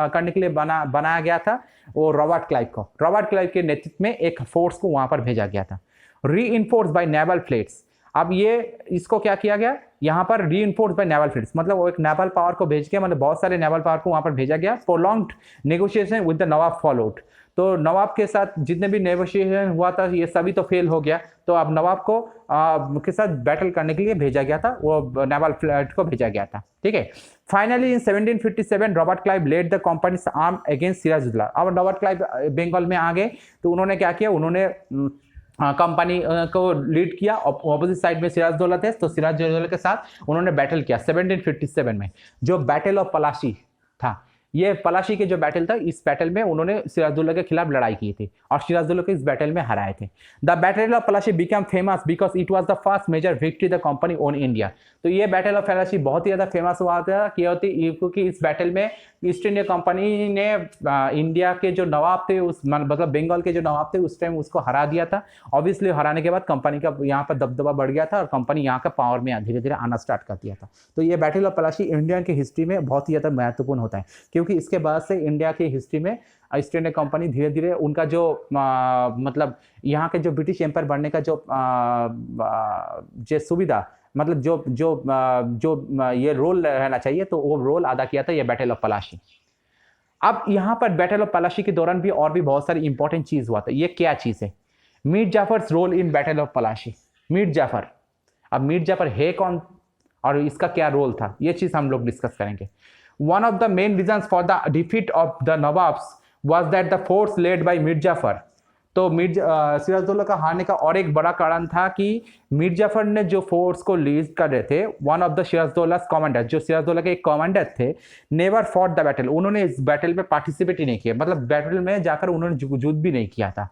करने के लिए बनाया गया था वो रॉबर्ट क्लाइव के नेतृत्व में एक फोर्स को वहां पर भेजा गया था। रीइंफोर्स बाय नेवल फ्लीट्स, अब ये इसको क्या किया गया यहाँ पर, रीइंफोर्स बाय नेवल फ्लीट्स, मतलब वो एक नेवल पावर को भेज के मतलब बहुत सारे नेवल पावर को वहां पर भेजा गया। Prolonged negotiation with the Nawab followed, तो नवाब के साथ जितने भी नेगोशिएशन हुआ था ये सभी तो फेल हो गया, तो अब नवाब को के साथ बैटल करने के लिए भेजा गया था, वो नेवल फ्लीट को भेजा गया था, ठीक है। Finally in 1757 Robert Clive led the company's arm against Sirajuddaula. अब रॉबर्ट क्लाइव बंगाल में आ गए, तो उन्होंने क्या किया, उन्होंने कंपनी को लीड किया। ऑपोजिट साइड में सिराजदौल्ला थे, तो सिराजदौल्ला के साथ उन्होंने बैटल किया 1757 में, जो बैटल ऑफ पलाशी था। ये पलाशी के जो बैटल था, इस बैटल में उन्होंने सिराजुद्दौला के खिलाफ लड़ाई की थी और सिराजुद्दौला को इस बैटल में हराए थे। The battle of Palashi become famous because it was the first major victory the company on India. तो ये बैटल ऑफ पलाशी बहुत ही ज़्यादा फेमस हुआ था क्योंकि इस बैटल में ईस्ट इंडिया कंपनी ने इंडिया के जो नवाब थे, उस मतलब बंगाल के जो नवाब थे उस टाइम उसको हरा दिया था। ऑब्वियसली हराने के बाद कंपनी का यहाँ पर दबदबा बढ़ गया था और कंपनी यहाँ का पावर में धीरे धीरे आना स्टार्ट कर दिया था। तो ये बैटल ऑफ पलाशी इंडिया की हिस्ट्री में बहुत ही ज़्यादा महत्वपूर्ण होता है, क्योंकि इसके बाद से इंडिया की हिस्ट्री में ईस्ट इंडिया कंपनी धीरे धीरे उनका जो मतलब यहाँ के जो ब्रिटिश एम्पायर बनने का जो सुविधा, मतलब जो ये रोल रहना चाहिए, तो वो रोल अदा किया था ये बैटल ऑफ पलाशी। अब यहाँ पर बैटल ऑफ पलाशी के दौरान भी और भी बहुत सारी इंपॉर्टेंट चीज हुआ था। ये क्या चीज है? Mir Jafar's role in battle of Palashi. Mir Jafar, अब मीर जाफर है कौन और इसका क्या रोल था, ये चीज हम लोग डिस्कस करेंगे। One of the main reasons for the defeat of the nawabs was that the force led by Mir Jafar. तो सिराजुद्दौला का हारने का और एक बड़ा कारण था कि मीर जाफर ने जो फोर्स को लीड कर रहे थे, one of the Sirajuddaula commander, जो सिराजुद्दौला के एक कमांडर थे, नेवर फॉट द बैटल। उन्होंने इस बैटल में पार्टिसिपेट ही नहीं किया, मतलब बैटल में जाकर उन्होंने युद्ध भी नहीं किया था।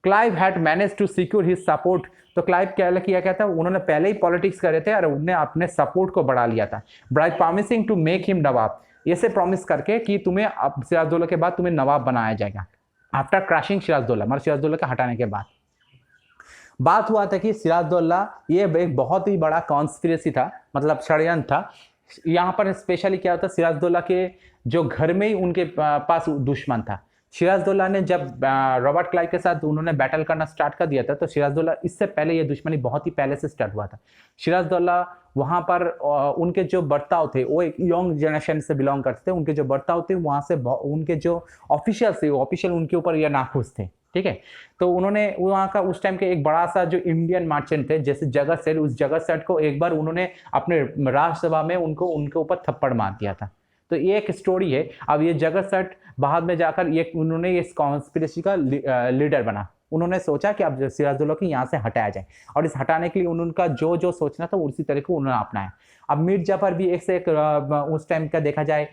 Clive had manage to secure his support. तो क्लाइव क्या किया था, उन्होंने पहले ही पॉलिटिक्स करे थे और उन्होंने अपने सपोर्ट को बढ़ा लिया था by promising to make him nawab. ऐसे प्रॉमिस करके कि तुम्हें अब सिराजुद्दौला के बाद तुम्हें नवाब बनाया जाएगा आफ्टर क्रैशिंग सिराजुद्दौला, मतलब सिराजुद्दौला के हटाने के बाद। बात हुआ था कि सिराजुद्दौला ये एक बहुत ही बड़ा कॉन्स्पिरेसी था, मतलब षड्यंत्र था। यहाँ पर स्पेशली क्या होता, सिराजुद्दौला के जो घर में ही उनके पास दुश्मन था। सिराजुद्दौला ने जब रॉबर्ट क्लाइव के साथ उन्होंने बैटल करना स्टार्ट कर दिया था, तो सिराजुद्दौला इससे पहले ये दुश्मनी बहुत ही पहले से स्टार्ट हुआ था। सिराजुद्दौला वहाँ पर उनके जो बर्ताव थे वो एक यंग जनरेशन से बिलोंग करते थे। उनके जो बर्ताव थे वहाँ से उनके जो ऑफिशियल थे, ऑफिशियल उनके ऊपर ये नाखुश थे, ठीक है। तो उन्होंने वहाँ का उस टाइम के एक बड़ा सा जो इंडियन मर्चेंट थे जैसे जगत सेठ, उस जगत सेठ को एक बार उन्होंने अपने राज्यसभा में उनके ऊपर थप्पड़ मार दिया था। तो ये एक स्टोरी है। अब ये जगत सेठ बाद में जाकर उन्होंने इस कॉन्स्पिरेसी का लीडर बना। उन्होंने सोचा कि अब सिराजुद्दौला को यहाँ से हटाया जाए और इस हटाने के लिए उनका जो सोचना था उसी तरीके को उन्होंने अपनाया। अब मीर जाफर भी एक से एक उस टाइम का देखा जाए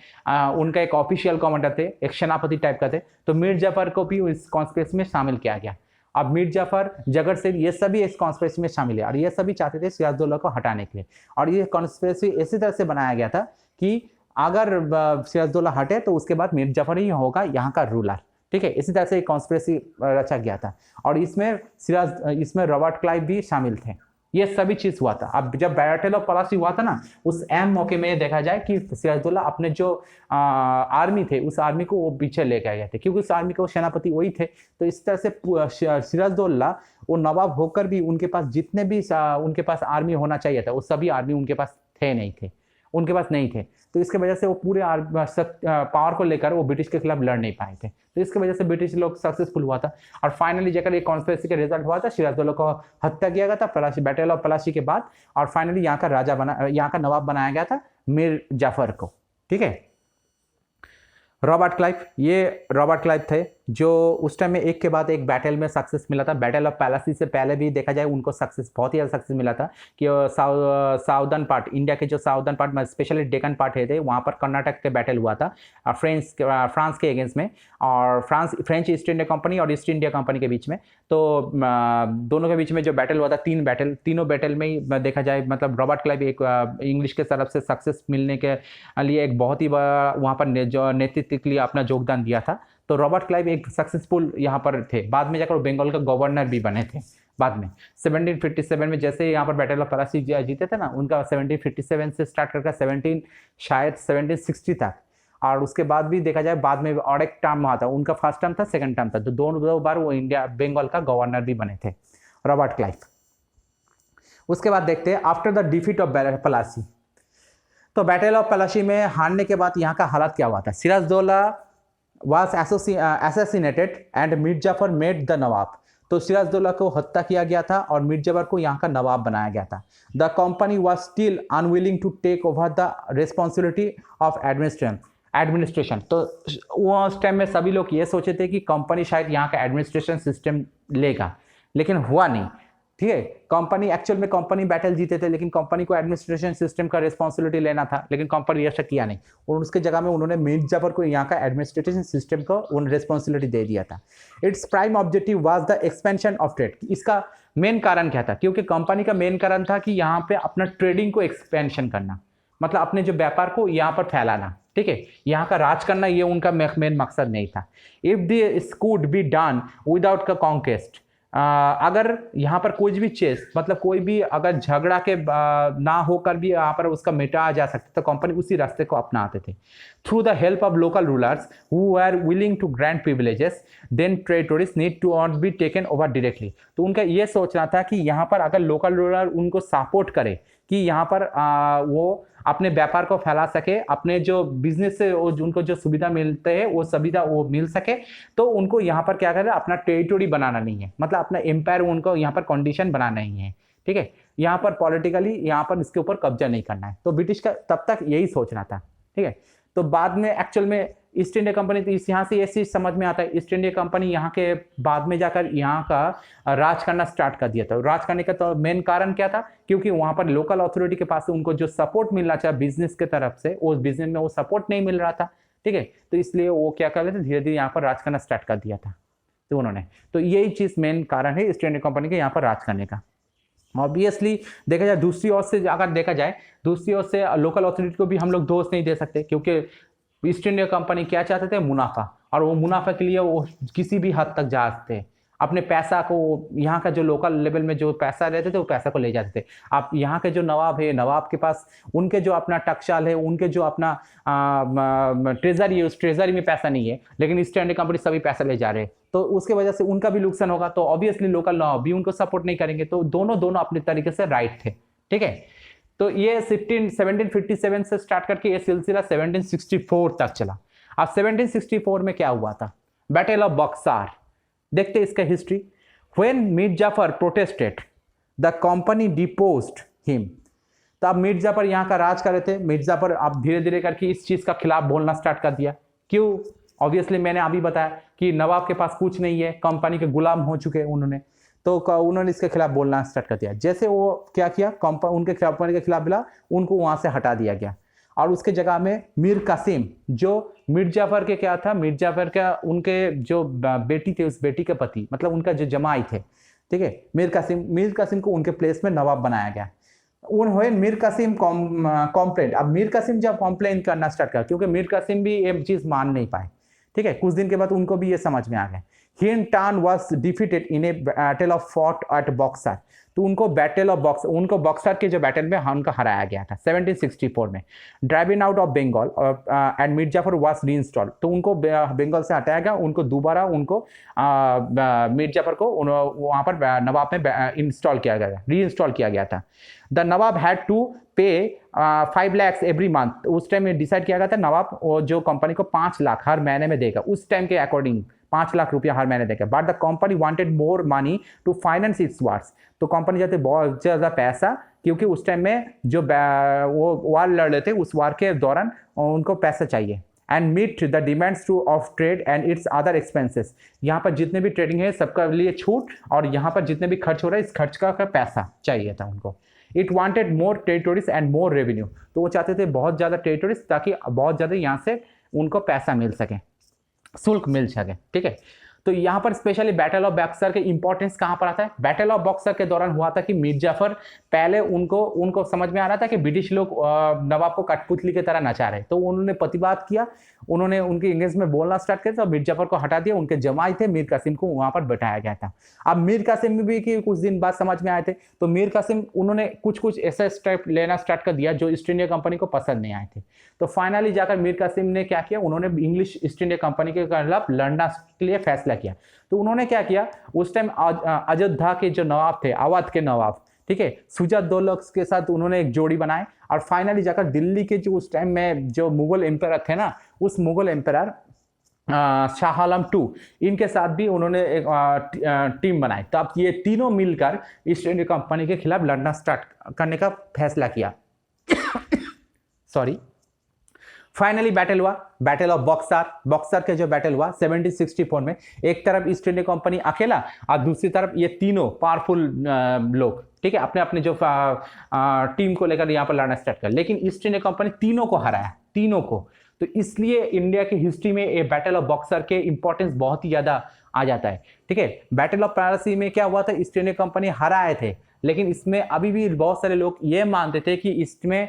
उनका एक ऑफिशियल कमांडर थे, एक सेनापति टाइप का थे। तो मीर जाफर को भी इस कॉन्स्पिरेसी में शामिल किया गया। अब मीर जाफर, जगत सेठ, ये सभी इस कॉन्स्पिरेसी में शामिल है और ये सभी चाहते थे सिराजुद्दौला को हटाने के लिए। और ये कॉन्स्पिरेसी इसी तरह से बनाया गया था कि अगर सिराजुद्दौला हटे तो उसके बाद मीर जाफर ही होगा यहाँ का रूलर, ठीक है। इसी तरह से कॉन्स्पिरेसी रचा गया था और इसमें रॉबर्ट क्लाइव भी शामिल थे। ये सभी चीज हुआ था। अब जब बैटल ऑफ पलासी हुआ था ना, उस अहम मौके में देखा जाए कि सिराजुद्दौला अपने जो आर्मी थे उस आर्मी को वो पीछे लेकर गए थे, क्योंकि उस आर्मी के वो सेनापति वही थे। तो इस तरह से सिराजुद्दौला वो नवाब होकर भी उनके पास जितने भी उनके पास आर्मी होना चाहिए था वो सभी आर्मी उनके पास उनके पास नहीं थे। तो इसके वजह से वो पूरे पावर को लेकर वो ब्रिटिश के खिलाफ लड़ नहीं पाए थे। तो इसके वजह से ब्रिटिश लोग सक्सेसफुल हुआ था और फाइनली जाकर ये कॉन्स्पिरेसी का रिजल्ट हुआ था, सिराजुद्दौला को हत्या किया गया था बैटल ऑफ पलासी के बाद और फाइनली यहाँ का नवाब बनाया गया था मीर जाफर को, ठीक है। रॉबर्ट क्लाइव थे जो उस टाइम में एक के बाद एक बैटल में सक्सेस मिला था। बैटल ऑफ पलासी से पहले भी देखा जाए उनको बहुत ही ज़्यादा सक्सेस मिला था कि साउदर्न पार्ट, इंडिया के जो साउदर्न पार्ट में स्पेशली डेकन पार्ट थे वहाँ पर कर्नाटक के बैटल हुआ था फ्रांस के अगेंस्ट में, और फ्रेंच ईस्ट इंडिया कंपनी और ईस्ट इंडिया कंपनी के बीच में। तो दोनों के बीच में जो बैटल हुआ था, तीनों बैटल में ही देखा जाए मतलब रॉबर्ट क्लाइव एक इंग्लिश के तरफ से सक्सेस मिलने के लिए एक बहुत ही वहाँ पर जो नेतृत्व के लिए अपना योगदान दिया था। तो रॉबर्ट क्लाइव एक सक्सेसफुल यहाँ पर थे। बाद में जाकर बंगाल का गवर्नर भी बने थे बाद में 1757 में। जैसे यहाँ पर बैटल ऑफ पलासी जीते थे ना, उनका 1757 से स्टार्ट करके 1760 तक, और उसके बाद भी देखा जाए बाद में और एक टर्म हुआ था, उनका फर्स्ट टर्म था, सेकंड टर्म था, तो दो बार वो बंगाल का गवर्नर भी बने थे रॉबर्ट क्लाइव। उसके बाद देखते हैं after the defeat of Plassey. तो बैटल ऑफ पलासी में हारने के बाद यहाँ का हालात क्या हुआ था। Sirajuddaula was assassinated and Mir Jafar made the nawab. तो सिराजुद्दौला को हत्या किया गया था और मीर जाफर को यहाँ का नवाब बनाया गया था। The company was still unwilling to take over the responsibility of administration. तो उस टाइम में सभी लोग ये सोचे थे कि कंपनी शायद यहाँ का एडमिनिस्ट्रेशन सिस्टम लेगा, लेकिन हुआ नहीं। ठीक है। कंपनी एक्चुअल में कंपनी बैटल जीते थे, लेकिन कंपनी को एडमिनिस्ट्रेशन सिस्टम का रिस्पॉन्सिबिलिटी लेना था, लेकिन कंपनी ऐसा किया नहीं, और उसके जगह में उन्होंने मीर जाफर को यहाँ का एडमिनिस्ट्रेशन सिस्टम को उन रिस्पॉन्सिबिलिटी दे दिया था। Its prime objective was the expansion of trade. इसका मेन कारण क्या था? क्योंकि कंपनी का मेन कारण था कि यहाँ पे अपना ट्रेडिंग को एक्सपेंशन करना, मतलब अपने जो व्यापार को यहाँ पर फैलाना, ठीक है, यहाँ का राज करना, ये उनका मेन मकसद नहीं था। If this could be done without का कॉन्केस्ट, अगर यहाँ पर कोई भी चीज, मतलब कोई भी अगर झगड़ा के ना होकर भी यहाँ पर उसका मिटाया जा सकता, तो कंपनी उसी रास्ते को अपनाते थे। Through the help of local rulers who are willing to grant privileges, then territories need to not be taken over directly. तो उनका ये सोचना था कि यहाँ पर अगर लोकल रूलर उनको सपोर्ट करे कि यहाँ पर वो अपने व्यापार को फैला सके, अपने जो बिजनेस से उनको जो सुविधा मिलते हैं वो सुविधा वो मिल सके, तो उनको यहाँ पर क्या करें, अपना टेरिटोरी बनाना नहीं है, मतलब अपना एम्पायर उनको यहाँ पर कंडीशन बनाना नहीं है, ठीक है, यहाँ पर पॉलिटिकली यहाँ पर इसके ऊपर कब्जा नहीं करना है। तो ब्रिटिश का तब तक यही सोचना था, ठीक है। तो बाद में एक्चुअल में ईस्ट इंडिया कंपनी, तो इस यहाँ से ये चीज समझ में आता है, ईस्ट इंडिया कंपनी यहाँ के बाद में जाकर यहाँ का राज करना स्टार्ट कर दिया था। राज करने का तो मेन कारण क्या था? क्योंकि वहां पर लोकल अथॉरिटी के पास से उनको जो सपोर्ट मिलना चाहिए बिजनेस के तरफ से, उस बिजनेस में वो सपोर्ट नहीं मिल रहा था, ठीक है। तो इसलिए वो क्या कर रहे थे, धीरे धीरे यहाँ पर राज करना स्टार्ट कर दिया था तो उन्होंने। तो यही चीज मेन कारण है ईस्ट इंडिया कंपनी के यहाँ पर राज करने का। ऑब्वियसली देखा जाए, दूसरी ओर से अगर देखा जाए, दूसरी ओर से लोकल अथॉरिटी को भी हम लोग दोष नहीं दे सकते, क्योंकि ईस्ट इंडिया कंपनी क्या चाहते थे? मुनाफा, और वो मुनाफा के लिए वो किसी भी हद तक जाते थे, अपने पैसा को, यहाँ का जो लोकल लेवल में जो पैसा रहते थे वो पैसा को ले जाते थे। आप यहाँ के जो नवाब है, नवाब के पास उनके जो अपना टकशाल है, उनके जो अपना ट्रेजरी है, उस ट्रेजरी में पैसा नहीं है, लेकिन ईस्ट इंडिया कंपनी सभी पैसा ले जा रहे हैं, तो उसके वजह से उनका भी नुकसान होगा। तो ऑब्वियसली लोकल नवाब भी उनको सपोर्ट नहीं करेंगे। तो दोनों अपने तरीके से राइट थे, ठीक है। तो ये 1757 से स्टार्ट करके ये सिलसिला 1764 तक चला। अब 1764 में क्या हुआ था? Battle of Buxar. देखते इसका history. When Mir Jafar protested, the company deposed him. तो अब मीर जाफर यहाँ का राज कर रहे थे। मीर जाफर अब धीरे धीरे करके इस चीज का खिलाफ बोलना स्टार्ट कर दिया। क्यों? ऑब्वियसली मैंने अभी बताया कि नवाब के पास कुछ नहीं है, कंपनी के गुलाम हो चुके हैं उन्होंने, तो उन्होंने इसके खिलाफ बोलना स्टार्ट कर दिया। जैसे वो क्या किया, उनके कंपनी के खिलाफ बोला, उनको वहां से हटा दिया गया, और उसके जगह में मीर कासिम, जो मीर जाफर के क्या था, मीर जाफर का उनके जो बेटी थे, उस बेटी के पति, मतलब उनका जो जमाई थे, ठीक है, मीर कासिम को उनके प्लेस में नवाब बनाया गया। उन्होंने मीर कासिम कॉम्प्लेन, अब मीर कासिम जब कॉम्प्लेन करना स्टार्ट किया, क्योंकि मीर कासिम भी ये चीज मान नहीं पाए, ठीक है, कुछ दिन के बाद उनको भी ये समझ में आ गया। He in turn was defeated in a battle of fought at Boxer। तो उनको बैटल ऑफ बॉक्सर, उनको बॉक्सर के जो बैटल में उनका हराया गया था 1764 में। Driving out of Bengal and Mir Jafar was reinstalled. तो उनको बंगाल से हटाया गया, उनको दोबारा उनको मीर जाफर को वहां पर नवाब में इंस्टॉल किया गया, रीइंस्टॉल किया गया था। द नवाब हैड टू पे 5 lakhs एवरी मंथ। उस टाइम में डिसाइड किया गया था नवाब जो कंपनी को 5 लाख हर महीने में देगा, उस टाइम के अकॉर्डिंग 5 लाख रुपया हर महीने देगा। But the company wanted more money to finance its wars. तो कंपनी चाहते बहुत ज़्यादा पैसा, क्योंकि उस टाइम में जो वो वार लड़ रहे थे, उस वार के दौरान उनको पैसा चाहिए। And meet the demands to of trade and its other expenses. यहाँ पर जितने भी ट्रेडिंग है सबका लिए छूट, और यहाँ पर जितने भी खर्च हो रहा है इस खर्च का पैसा चाहिए था उनको। It wanted more territories and more revenue. तो वो चाहते थे बहुत ज़्यादा टेरिटोरीज, ताकि बहुत ज़्यादा यहाँ से उनको पैसा मिल सके, शुल्क मिल सके, ठीक है। तो यहाँ पर स्पेशली बैटल ऑफ बक्सर के इंपॉर्टेंस कहाँ पर आता है? बैटल ऑफ बक्सर के दौरान हुआ था कि मीर जाफर पहले उनको समझ में आ रहा था कि ब्रिटिश लोग नवाब को कठपुतली की तरह नचा रहे, तो उन्होंने प्रतिवाद किया, उन्होंने उनके इंग्लिश में बोलना स्टार्ट किया, तो मीर जाफर को हटा दिया, उनके जमाई थे मीर कासिम को वहां पर बैठाया गया था। अब मीर कासिम भी कि कुछ दिन बाद समझ में आए थे, तो मीर कासिम उन्होंने कुछ ऐसा स्टेप लेना स्टार्ट कर दिया जो ईस्ट इंडिया कंपनी को पसंद नहीं आए थे। तो फाइनली जाकर मीर कासिम ने क्या किया, उन्होंने इंग्लिश ईस्ट इंडिया कंपनी के खिलाफ लड़ना के लिए फैसला किया। तो उन्होंने क्या किया, उस टाइम अयोध्या के जो नवाब थे, अवध के नवाब, ठीक है, सुजा-उद-दौला के साथ उन्होंने एक जोड़ी बनाए, और फाइनली जाकर दिल्ली के जो उस टाइम में जो मुगल एम्पायर थे ना, उस मुगल एम्पायर शाह आलम II, इनके साथ भी उन्होंने एक टीम बनाई। तो अब ये तीनों मिलकर ईस्ट इंडिया कंपनी के खिलाफ लड़ना स्टार्ट करने का फैसला किया। सॉरी। फाइनली बैटल हुआ, बैटल ऑफ बक्सर। बक्सर के जो बैटल हुआ 1764 में, एक तरफ ईस्ट इंडिया कंपनी अकेला और दूसरी तरफ ये तीनों पावरफुल लोग, ठीक है, अपने अपने जो टीम को लेकर यहाँ पर लड़ना स्टार्ट कर, लेकिन ईस्ट इंडिया कंपनी तीनों को हराया, तीनों को। तो इसलिए इंडिया की हिस्ट्री में ये बैटल ऑफ बक्सर के इंपॉर्टेंस बहुत ही ज्यादा आ जाता है, ठीक है। बैटल ऑफ प्लासी में क्या हुआ था, ईस्ट इंडिया कंपनी हराए थे, लेकिन इसमें अभी भी बहुत सारे लोग ये मानते थे कि इसमें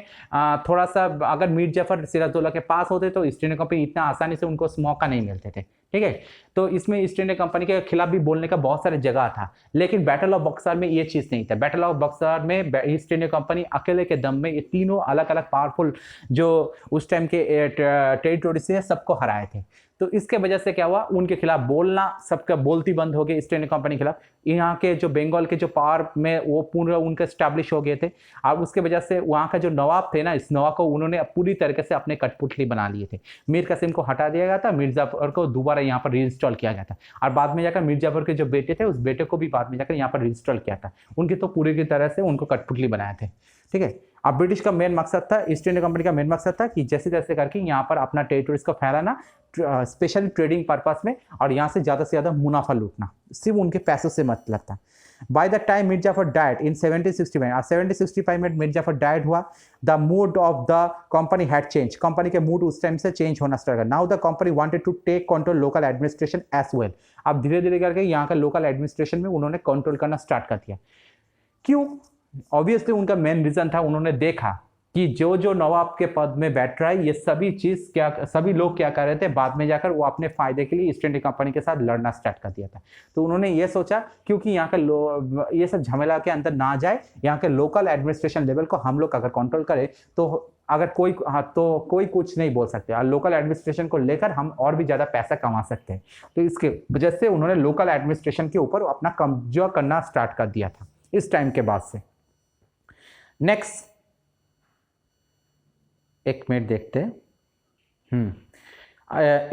थोड़ा सा अगर मीर जाफर सिराजुद्दौला के पास होते तो ईस्ट इंडिया कंपनी इतना आसानी से उनको मौका नहीं मिलते थे, ठीक है। तो इसमें ईस्ट इंडिया कंपनी के खिलाफ भी बोलने का बहुत सारे जगह था, लेकिन बैटल ऑफ बक्सर में ये चीज नहीं था। बैटल ऑफ बक्सर में ईस्ट इंडिया कंपनी अकेले के दम में ये तीनों अलग अलग पावरफुल जो उस टाइम के टेरिटोरी से सबको हराए थे। तो इसके वजह से क्या हुआ, उनके खिलाफ बोलना सबका बोलती बंद हो गई ईस्ट इंडिया कंपनी के खिलाफ। यहाँ के जो बंगाल के जो पावर में वो पूरा उनके स्टैब्लिश हो गए थे, और उसके वजह से वहाँ का जो नवाब थे ना, इस नवाब को उन्होंने पूरी तरीके से अपने कठपुतली बना लिए थे। मीर कासिम को हटा दिया गया था, मीर जाफर को दोबारा यहाँ पर रीइंस्टॉल किया गया था, और बाद में जाकर मीर जाफर के जो बेटे थे उस बेटे को भी बाद में जाकर यहाँ पर रीइंस्टॉल किया था। उनकी तो पूरी की तरह से उनको कठपुतली बनाए थे, ठीक है। अब ब्रिटिश का मेन मकसद था, ईस्ट इंडिया कंपनी का मेन मकसद था कि जैसे तैसे करके यहाँ पर अपना टेरिटोरीज को फैलाना, स्पेशली ट्रेडिंग पर्पस में, और यहाँ से ज़्यादा मुनाफा लूटना, सिर्फ उनके पैसों से मतलब था। By the time Mir Jafar died in 1765 में मीर जाफर डाइड हुआ, the mood of the company had change. Company के मूड उस टाइम से चेंज होना स्टार्ट कर। Now the company wanted to take control local administration as well. अब धीरे धीरे करके यहाँ का लोकल एडमिनिस्ट्रेशन में उन्होंने कंट्रोल करना स्टार्ट कर दिया। क्यों? ऑब्वियसली उनका मेन रीजन था, उन्होंने देखा कि जो जो नवाब के पद में बैठ रहा है, ये सभी लोग क्या कर रहे थे, बाद में जाकर वो अपने फायदे के लिए ईस्ट इंडिया कंपनी के साथ लड़ना स्टार्ट कर दिया था। तो उन्होंने ये सोचा क्योंकि यहाँ का ये सब झमेला के अंदर ना जाए, यहाँ के लोकल एडमिनिस्ट्रेशन लेवल को हम लोग अगर कंट्रोल करें तो अगर कोई कुछ नहीं बोल सकते, और लोकल एडमिनिस्ट्रेशन को लेकर हम और भी ज्यादा पैसा कमा सकते हैं। तो इसके वजह से उन्होंने लोकल एडमिनिस्ट्रेशन के ऊपर अपना कब्जा करना स्टार्ट कर दिया था इस टाइम के बाद से। नेक्स्ट एक मिनट देखते हैं,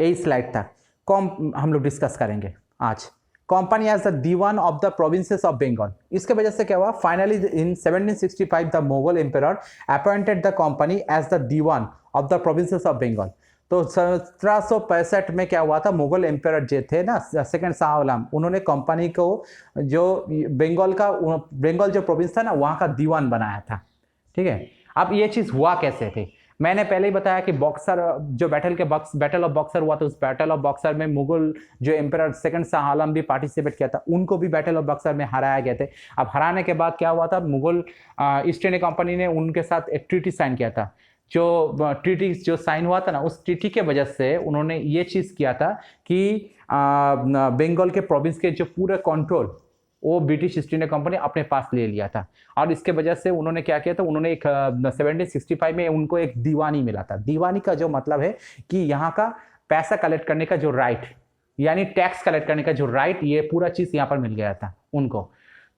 यही स्लाइड था, हम लोग डिस्कस करेंगे आज। Company as the diwan of the provinces of Bengal. इसके वजह से क्या हुआ, finally in 1765 the Mughal emperor appointed the company as the diwan of the provinces of Bengal. तो 1765 में क्या हुआ था, मुगल एम्परर जो थे ना, सेकंड शाह आलम, उन्होंने कंपनी को जो बंगाल जो प्रोविंस था ना, वहाँ का दीवान बनाया था, ठीक है। अब ये चीज़ हुआ कैसे थे, मैंने पहले ही बताया कि बक्सर जो बैटल ऑफ बक्सर हुआ था, उस बैटल ऑफ बक्सर में मुगल जो एम्परर सेकंड शाह आलम भी पार्टिसिपेट किया था, उनको भी बैटल ऑफ बक्सर में हराया गए थे। अब हराने के बाद क्या हुआ था, मुगल ईस्ट इंडिया कंपनी ने उनके साथ एक ट्रीटी साइन किया था। जो ट्रीटी जो साइन हुआ था ना, उस ट्रीटी के वजह से उन्होंने ये चीज़ किया था कि बंगाल के प्रोविंस के जो पूरा कंट्रोल वो ब्रिटिश ईस्ट इंडिया कंपनी अपने पास ले लिया था। और इसके वजह से उन्होंने क्या किया था, उन्होंने एक 1765 में उनको एक दीवानी मिला था। दीवानी का जो मतलब है कि यहाँ का पैसा कलेक्ट करने का जो राइट, यानी टैक्स कलेक्ट करने का जो राइट, ये पूरा चीज़ यहाँ पर मिल गया था उनको।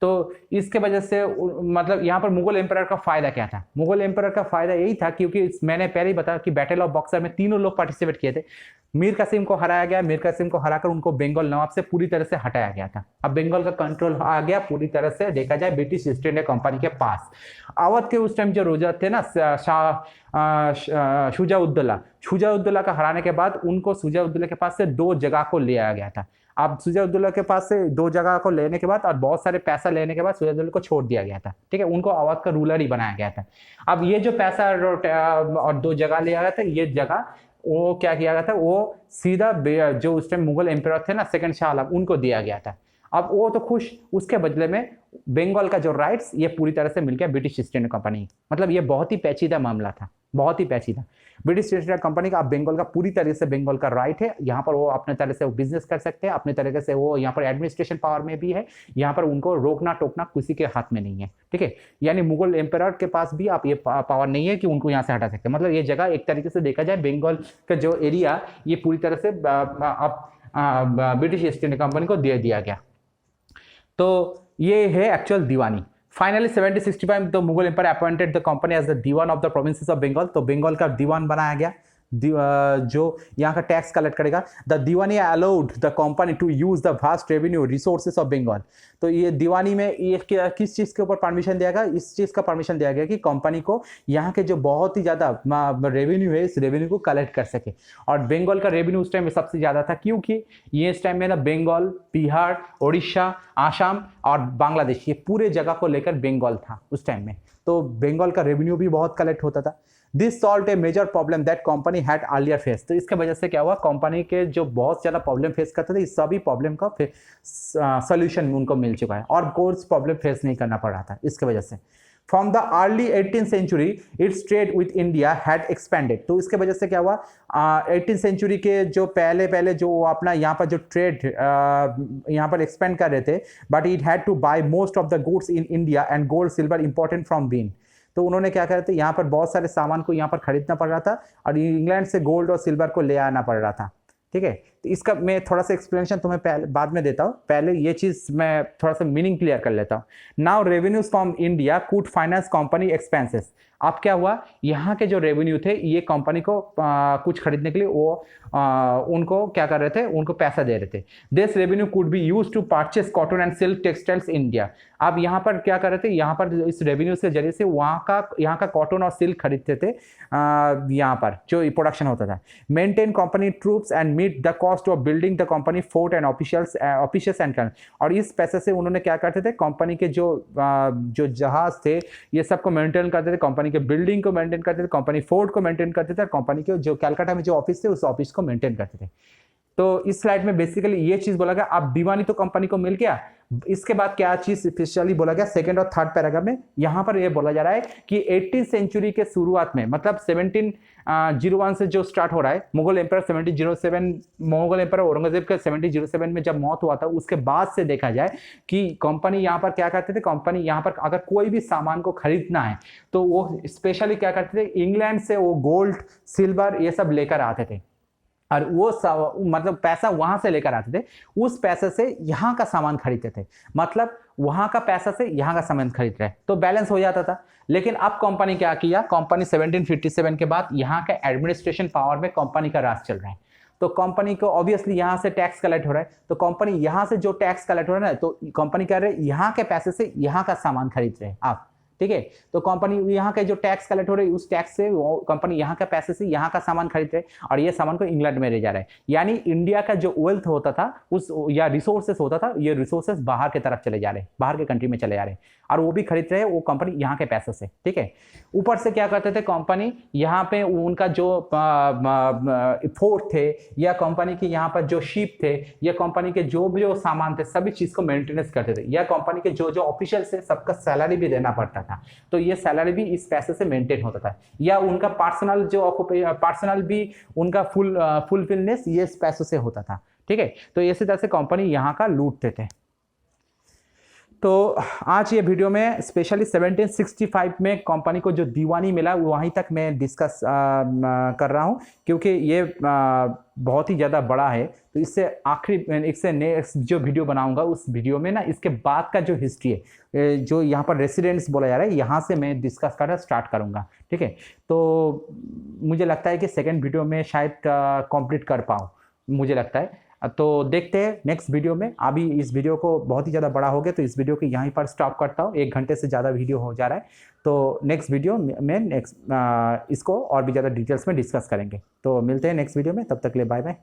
तो इसके वजह से मतलब यहाँ पर मुगल एम्परर का फायदा क्या था, मुगल एम्परर का फायदा यही था क्योंकि मैंने पहले ही बताया कि बैटल ऑफ बक्सर में तीनों लोग पार्टिसिपेट किए थे। मीर कासिम को हराया गया, मीर कासिम को हराकर उनको बंगाल नवाब से पूरी तरह से हटाया गया था। अब बंगाल का कंट्रोल आ गया पूरी तरह से, देखा जाए, ब्रिटिश ईस्ट इंडिया कंपनी के पास। अवध के उस टाइम जो रोजा थे ना, शुजाउद्दौला का हराने के बाद उनको शुजाउद्दौला के पास से 2 जगह को ले आया गया था। अब शुजाउद्दौला के पास से 2 जगह को लेने के बाद और बहुत सारे पैसा लेने के बाद शुजाउद्दौला को छोड़ दिया गया था, ठीक है। उनको अवध का रूलर ही बनाया गया था। अब ये जो पैसा और 2 जगह ले आया था, ये जगह वो क्या किया गया था, वो सीधा जो उस टाइम मुगल एम्परर थे ना, सेकंड शाह आलम, उनको दिया गया था। अब वो तो खुश, उसके बदले में बंगाल का जो राइट्स ये पूरी तरह से मिल गया ब्रिटिश ईस्ट इंडिया कंपनी। मतलब ये बहुत ही पेचीदा मामला था, बहुत ही पेचीदा। ब्रिटिश ईस्ट इंडिया कंपनी का अब बंगाल का पूरी तरह से बंगाल का राइट है, यहाँ पर वो अपने तरह से वो बिजनेस कर सकते हैं, अपने तरीके से वो यहाँ पर एडमिनिस्ट्रेशन पावर में भी है, यहाँ पर उनको रोकना टोकना किसी के हाथ में नहीं है, ठीक है। यानी मुगल एम्परर के पास भी आप ये पावर नहीं है कि उनको यहाँ से हटा सकते। मतलब ये जगह एक तरीके से देखा जाए, बंगाल का जो एरिया ये पूरी तरह से ब्रिटिश ईस्ट इंडिया कंपनी को दे दिया गया। तो ये है actual diwani. Finally 1765 the Mughal empire appointed the company as the diwan of the provinces of Bengal. तो बंगाल का दीवान बनाया गया। जो यहाँ का टैक्स कलेक्ट करेगा। The diwani allowed the company to use the vast revenue resources of Bengal. तो ये दीवानी में ये किस चीज़ के ऊपर परमिशन दिया गया, इस चीज़ का परमिशन दिया गया कि कंपनी को यहाँ के जो बहुत ही ज़्यादा रेवेन्यू है इस रेवेन्यू को कलेक्ट कर सके। और बंगाल का रेवेन्यू उस टाइम में सबसे ज़्यादा था, क्योंकि ये इस टाइम में ना बंगाल, बिहार, उड़ीसा, आसाम और बांग्लादेश ये पूरे जगह को लेकर बंगाल था उस टाइम में, तो बंगाल का रेवेन्यू भी बहुत कलेक्ट होता था। This solve a major problem that company had earlier face. तो इसके वजह से क्या हुआ, कंपनी के जो बहुत ज़्यादा प्रॉब्लम फेस करते थे इस सभी प्रॉब्लम का सोल्यूशन उनको मिल चुका है और कोई प्रॉब्लम फेस नहीं करना पड़ रहा था इसके वजह से। From the early 18th century its trade with India had expanded. तो इसके वजह से क्या हुआ, 18th सेंचुरी के जो पहले जो अपना यहाँ पर जो ट्रेड यहाँ पर एक्सपेंड कर रहे थे, but it had to buy most of the goods in India and gold silver important from been. तो उन्होंने क्या कर रहे थे, यहाँ पर बहुत सारे सामान को यहाँ पर खरीदना पड़ रहा था और इंग्लैंड से गोल्ड और सिल्वर को ले आना पड़ रहा था। ठीक है, तो इसका मैं थोड़ा सा एक्सप्लेनेशन तुम्हें पहले बाद में देता हूँ, पहले ये चीज़ मैं थोड़ा सा मीनिंग क्लियर कर लेता हूँ। Now revenues from India could finance company expenses. अब क्या हुआ, यहाँ के जो रेवेन्यू थे ये कंपनी को कुछ खरीदने के लिए वो उनको क्या कर रहे थे, उनको पैसा दे रहे थे। This revenue could be use to purchase cotton and silk textiles India. अब यहाँ पर क्या कर रहे थे, यहाँ पर इस रेवेन्यू से जरिए से यहाँ का कॉटन और सिल्क खरीदते थे, यहाँ पर जो प्रोडक्शन होता था। Maintain company troops and meet the cost of building the company fort and officials and. और इस पैसे से उन्होंने क्या करते थे, कंपनी के जो जहाज थे ये सबको मेंटेन करते थे, कंपनी के बिल्डिंग को मेंटेन करते थे, कंपनी फोर्ट को मेंटेन करते थे, और कंपनी के जो कलकत्ता में जो ऑफिस थे उस ऑफिस को मेंटेन करते थे। तो इस स्लाइड में बेसिकली ये चीज बोला गया। अब दीवानी तो कंपनी को मिल गया, इसके बाद क्या चीज स्पेशली बोला गया सेकंड और थर्ड पैराग्राफ में, यहां पर ये बोला जा रहा है कि 18th सेंचुरी के शुरुआत में, मतलब 1701 से जो स्टार्ट हो रहा है, मुगल एम्पायर 1707, मुगल एम्पायर औरंगजेब के 1707 में जब मौत हुआ था उसके बाद से देखा जाए कि कंपनी यहाँ पर क्या करते थे, कंपनी यहाँ पर अगर कोई भी सामान को खरीदना है तो वो स्पेशली क्या करते थे, इंग्लैंड से वो गोल्ड, सिल्वर ये सब लेकर आते थे और वो मतलब पैसा वहां से लेकर आते थे, उस पैसे से यहाँ का सामान खरीदते थे, मतलब वहां का पैसा से यहाँ का सामान खरीद रहे, तो बैलेंस हो जाता था। लेकिन अब कंपनी क्या किया, कंपनी 1757 के बाद यहाँ के एडमिनिस्ट्रेशन पावर में कंपनी का राज चल रहा है, तो कंपनी को ऑब्वियसली यहाँ से टैक्स कलेक्ट हो रहा है, तो कंपनी यहाँ से जो टैक्स कलेक्ट हो रहा है तो कंपनी कह रहे हैं यहाँ के पैसे से यहाँ का सामान खरीद रहे हैं आप। ठीक है, तो कंपनी यहाँ के जो टैक्स कलेक्ट हो रही है उस टैक्स से वो कंपनी यहाँ के पैसे से यहाँ का सामान खरीद रहे और ये सामान को इंग्लैंड में ले जा रहा है, यानी इंडिया का जो वेल्थ होता था उस या रिसोर्सेस होता था, ये रिसोर्सेस बाहर की तरफ चले जा रहे हैं, बाहर के कंट्री में चले जा रहे हैं और वो भी खरीद रहे हैं वो कंपनी यहाँ के पैसे से। ठीक है, ऊपर से क्या करते थे कंपनी, यहाँ पे उनका जो फोर्ट थे या कंपनी के यहाँ पर जो शिप थे या कंपनी के जो भी सामान थे सभी चीज को मेंटेनेंस करते थे, या कंपनी के जो जो ऑफिशियल्स थे सबका सैलरी भी देना पड़ता था, तो ये सैलरी भी इस पैसे से मेंटेन होता था, या उनका पर्सनल भी उनका फुलफिलनेस ये इस पैसों से होता था। ठीक है, तो इसी तरह से कंपनी यहाँ का लूटते थे। तो आज ये वीडियो में स्पेशली 1765 में कंपनी को जो दीवानी मिला वहीं तक मैं डिस्कस कर रहा हूँ, क्योंकि ये बहुत ही ज़्यादा बड़ा है, तो इससे आखिरी इससे नेक्स्ट जो वीडियो बनाऊंगा उस वीडियो में ना इसके बाद का जो हिस्ट्री है, जो यहाँ पर रेसिडेंट्स बोला जा रहा है, यहाँ से मैं डिस्कस करना स्टार्ट करूँगा। ठीक है, तो मुझे लगता है कि सेकेंड वीडियो में शायद कंप्लीट कर पाऊँ, मुझे लगता है। तो देखते हैं नेक्स्ट वीडियो में। अभी इस वीडियो को बहुत ही ज़्यादा बड़ा हो गया तो इस वीडियो को यहीं पर स्टॉप करता हूँ, 1 घंटे से ज़्यादा वीडियो हो जा रहा है, तो नेक्स्ट वीडियो में इसको और भी ज़्यादा डिटेल्स में डिस्कस करेंगे। तो मिलते हैं नेक्स्ट वीडियो में, तब तक के लिए बाय बाय।